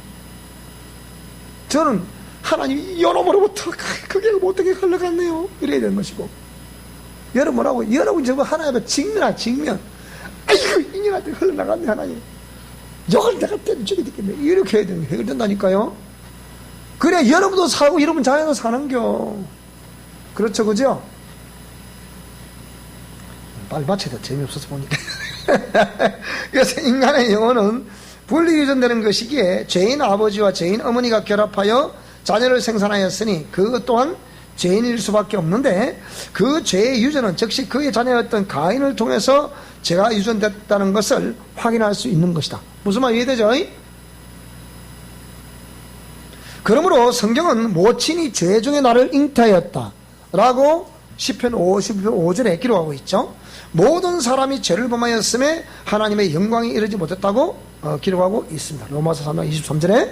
S1: 저는 하나님 여러분으로부터 그게 어떻게 흘러갔네요. 이래야 되는 것이고, 여러분 뭐라고? 여러분 저거 하나님 직면. 아이고 인연한테 흘러나갔네 하나님. 이걸 내가 때문에 죽게 됐겠네. 이렇게 해야 되는 게 해결된다니까요. 그래 여러분도 살고 여러분 자녀도 사는겨. 그렇죠, 그죠? 빨리 맞춰야 돼. 재미없어서 보니까. 그래서 인간의 영혼은 분리유전되는 것이기에 죄인 아버지와 죄인 어머니가 결합하여 자녀를 생산하였으니 그것 또한 죄인일 수밖에 없는데, 그 죄의 유전은 즉시 그의 자녀였던 가인을 통해서 죄가 유전됐다는 것을 확인할 수 있는 것이다. 무슨 말 이해되죠? 그러므로 성경은 모친이 죄 중에 나를 잉태하였다 라고 시편 55절에 기록하고 있죠. 모든 사람이 죄를 범하였음에 하나님의 영광이 이르지 못했다고 기록하고 있습니다. 로마서 3장 23절에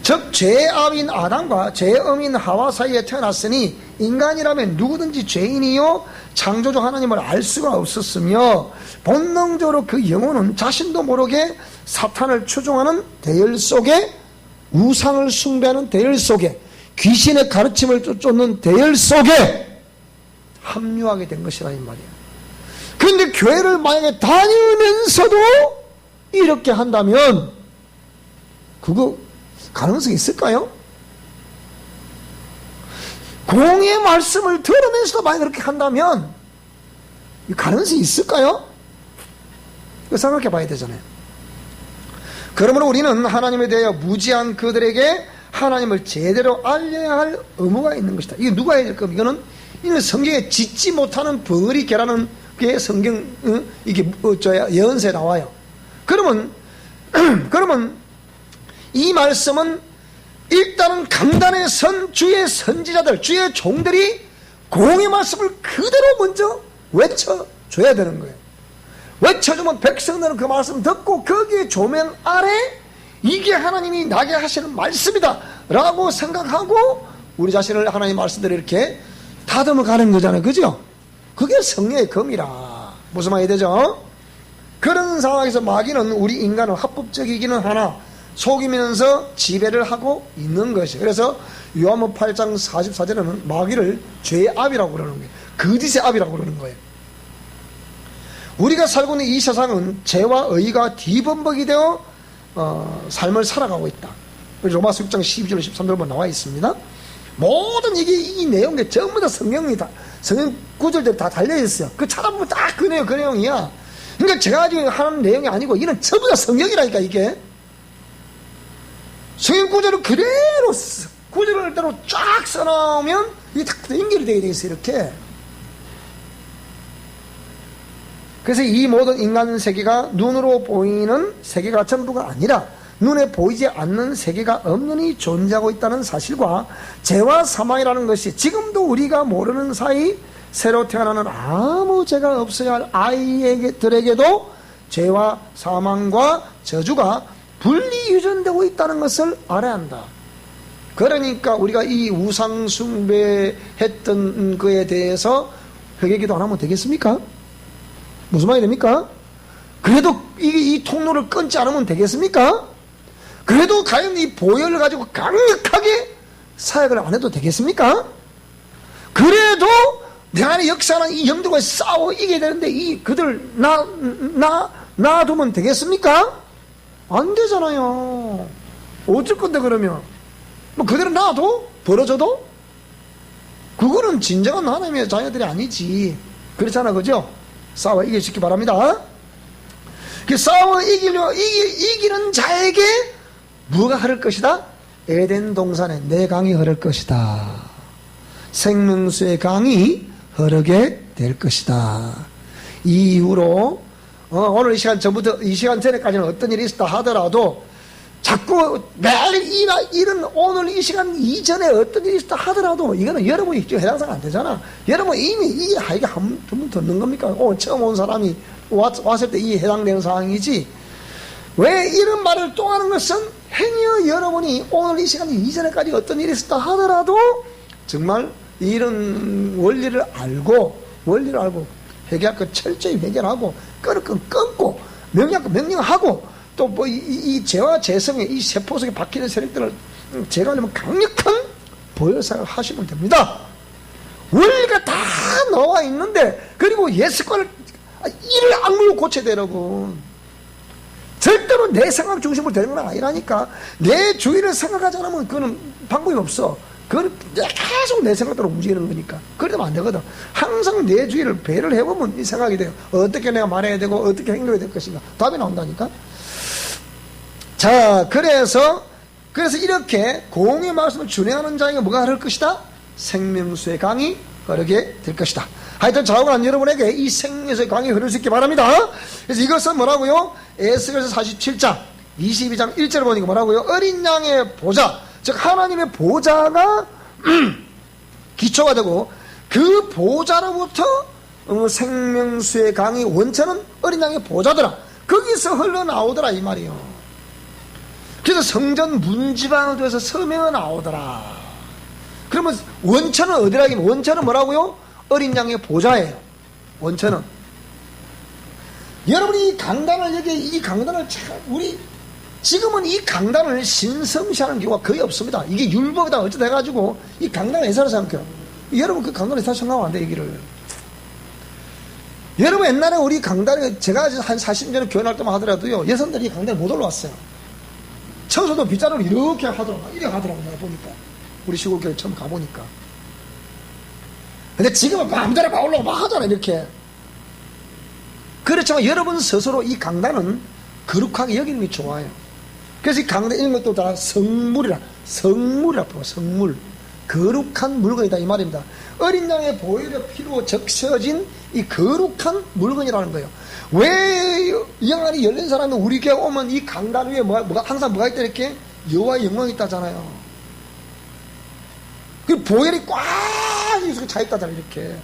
S1: 즉 죄의 아비인 아담과 죄의 어미인 하와 사이에 태어났으니 인간이라면 누구든지 죄인이요 창조주 하나님을 알 수가 없었으며 본능적으로 그 영혼은 자신도 모르게 사탄을 추종하는 대열 속에, 우상을 숭배하는 대열 속에, 귀신의 가르침을 쫓는 대열 속에 합류하게 된 것이라 이 말이에요. 그런데 교회를 만약에 다니면서도 이렇게 한다면 그거 가능성이 있을까요? 공의 말씀을 들으면서도 만약 그렇게 한다면 가능성이 있을까요? 이거 생각해 봐야 되잖아요. 그러므로 우리는 하나님에 대하여 무지한 그들에게 하나님을 제대로 알려야 할 의무가 있는 것이다. 이게 누가 해야 될 겁니까? 이거는 성경에 짓지 못하는 벙어리 개라는 게 성경 이게 예언서에 나와요. 그러면 이 말씀은 일단은 강단에 선 주의 선지자들, 주의 종들이 공의 말씀을 그대로 먼저 외쳐줘야 되는 거예요. 외쳐주면 백성들은 그 말씀 듣고 거기에 조명 아래 이게 하나님이 나게 하시는 말씀이다 라고 생각하고 우리 자신을 하나님 말씀대로 이렇게 다듬어 가는 거잖아요. 그죠? 그게 성령의 검이라. 무슨 말이 되죠? 그런 상황에서 마귀는 우리 인간은 합법적이기는 하나 속이면서 지배를 하고 있는 것이. 그래서 요한복음 8장 44절에는 마귀를 죄의 아비라고 그러는 거예요. 거짓의 아비라고 그러는 거예요. 우리가 살고 있는 이 세상은 죄와 의가 뒤범벅이 되어 삶을 살아가고 있다. 로마서 6장 12절 13절에 나와 있습니다. 모든 이 내용이 전부 다 성경이다. 성경 구절들 다 달려있어요. 그 찾아보면 딱 그 내용이야. 그러니까 제가 지금 하는 내용이 아니고 이는 전부 다 성경이라니까. 이게 성경 구절을 그대로 구절을 대로 쫙 써놓으면 이게 다 연결이 되게 돼 있어요. 이렇게. 그래서 이 모든 인간 세계가 눈으로 보이는 세계가 전부가 아니라 눈에 보이지 않는 세계가 엄연히 존재하고 있다는 사실과 죄와 사망이라는 것이 지금도 우리가 모르는 사이 새로 태어나는 아무 죄가 없어야 할 아이들에게도 죄와 사망과 저주가 분리 유전되고 있다는 것을 알아야 한다. 그러니까 우리가 이 우상 숭배했던 거에 대해서 회개기도 안 하면 되겠습니까? 무슨 말이 됩니까? 그래도 이 통로를 끊지 않으면 되겠습니까? 그래도 과연 이 보혈을 가지고 강력하게 사역을 안 해도 되겠습니까? 그래도 내 안에 역사하는 이 영들과 싸워 이겨야 되는데 그들 놔두면 되겠습니까? 안 되잖아요. 어쩔 건데 그러면 뭐 그대로 놔둬? 벌어져도? 그거는 진정한 하나님의 자녀들이 아니지. 그렇잖아, 그죠? 싸워 이기시기 바랍니다. 그 싸워 이기는 자에게 뭐가 흐를 것이다? 에덴 동산에 내 강이 흐를 것이다. 생명수의 강이 흐르게 될 것이다. 이 이후로 오늘 이 시간 전부터 이 시간 전에까지는 어떤 일이 있었다 하더라도 자꾸 매일 이런 오늘 이 시간 이전에 어떤 일이 있었다 하더라도 이거는 여러분이 해당사가 안 되잖아. 여러분 이미 이게 한 번 듣는 겁니까? 오늘 처음 온 사람이 왔을 때 이게 해당되는 상황이지. 왜 이런 말을 또 하는 것은 행여 여러분이 오늘 이 시간 이전에까지 어떤 일이 있었다 하더라도 정말 이런 원리를 알고 회개할 것 철저히 회개하고 끊을 건 끊고 명령할 건 명령하고 또 뭐 이 죄와 죄성의 이 세포 속에 박히는 세력들을 제거하려면 강력한 보혈사를 하시면 됩니다. 원리가 다 나와 있는데 그리고 예습관을 이를 악물고 고쳐야 되라고. 절대로 내 생각 중심으로 되는 건 아니라니까. 내 주위를 생각하지 않으면 그거는 방법이 없어. 그건 계속 내 생각대로 움직이는 거니까. 그러면 안 되거든. 항상 내 주위를 배를 해보면 이 생각이 돼요. 어떻게 내가 말해야 되고 어떻게 행동해야 될 것인가. 답이 나온다니까. 자, 그래서 이렇게 공의 말씀을 준행하는 자에게 뭐가 흐를 것이다? 생명수의 강이 흐르게 될 것이다. 하여튼 자오간 여러분에게 이 생명수의 강이 흐를 수 있게 바랍니다. 그래서 이것은 뭐라고요? 에스겔서 47장 22장 1절을 보니까 뭐라고요? 어린 양의 보좌, 즉 하나님의 보좌가 기초가 되고 그 보좌로부터 생명수의 강이 원천은 어린 양의 보좌더라. 거기서 흘러나오더라 이 말이요. 그래서 성전 문지방을 통해서 서명이 나오더라. 그러면 원천은 어디라 하긴 원천은 뭐라고요? 어린 양의 보좌예요. 원천은. 여러분이 이 강단을 이 강단을 우리 지금은 이 강단을 신성시하는 경우가 거의 없습니다. 이게 율법이다 어쩌다 해가지고 이 강단을 회사로 생각해요. 여러분 그 강단을 회사로 생각하면 안 돼. 이 길을. 여러분 옛날에 우리 강단에 제가 한 40년 교환할 때만 하더라도요 여성들이 강단에 못 올라왔어요. 청소도 빗자루로 이렇게 하더라고요. 이렇게 하더라고요. 내가 보니까 우리 시골교회 처음 가보니까. 근데 지금은 마음대로 막 올라오고 막 하잖아요. 이렇게. 그렇지만 여러분 스스로 이 강단은 거룩하게 여기는 게 좋아요. 그래서 이 강단 이런 것도 다 성물이라 부르고 성물. 거룩한 물건이다 이 말입니다. 어린 양의 보혈의 피로 적셔진 이 거룩한 물건이라는 거예요. 왜 영안이 열린 사람이 우리 교회 오면 이 강단 위에 항상 뭐가 있다 이렇게 여호와의 영광이 있다잖아요. 그 보혈이 꽉 차 있다잖아요. 이렇게.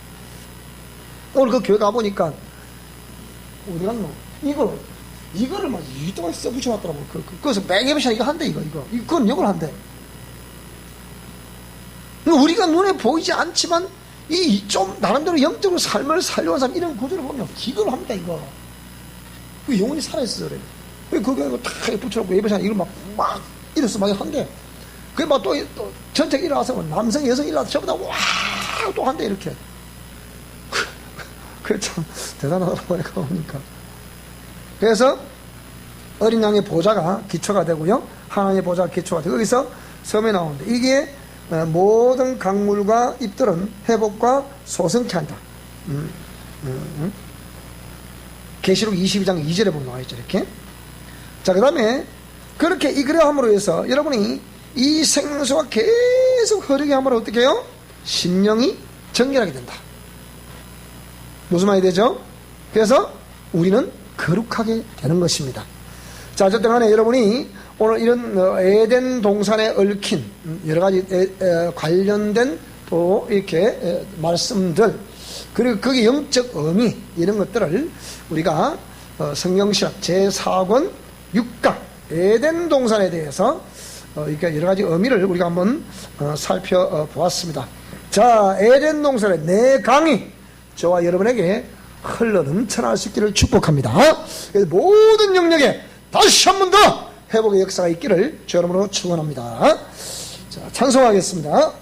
S1: 오늘 그 교회 가보니까 어디 갔노? 이거를 막 이동안 써붙여놨더라고. 그래서 맹예배시나 이거 한대 그건 욕을 한대. 우리가 눈에 보이지 않지만 이 좀 나름대로 영적으로 삶을 살려온 사람 이런 구조를 보면 기도를 합니다. 이거 그 영혼이 살아있어 그래. 그게 이거 탁 붙여놓고 예배시나 이걸 막 이래서 막 한대. 그게 막 또 전체 일어나서 남성 여성 일어나서 전부 다 와 또 한대 이렇게. 그게 참 대단하더라고 내가 보니까. 그래서 어린 양의 보좌가 기초가 되고요. 하나님의 보좌가 기초가 되고 여기서 섬에 나오는데 이게 모든 강물과 잎들은 회복과 소성케 한다. 계시록 22장 2절에 보면 나와있죠. 이렇게. 자, 그 다음에 그렇게 이 그래 함으로 해서 여러분이 이 생수가 계속 흐르게 함으로 어떻게 해요? 심령이 정결하게 된다. 무슨 말이 되죠? 그래서 우리는 거룩하게 되는 것입니다. 자, 어쨌든 간에 여러분이 오늘 이런 에덴 동산에 얽힌 여러 가지 관련된 또 이렇게 말씀들 그리고 그게 영적 의미 이런 것들을 우리가 성경신학 제4권 6강 에덴 동산에 대해서 이렇게 여러 가지 의미를 우리가 한번 살펴보았습니다. 자, 에덴 동산의 네 강이 저와 여러분에게 흘러 넘쳐날 수 있기를 축복합니다. 그래서 모든 영역에 다시 한 번 더 회복의 역사가 있기를 주 여러분으로 축원합니다. 자, 찬송하겠습니다.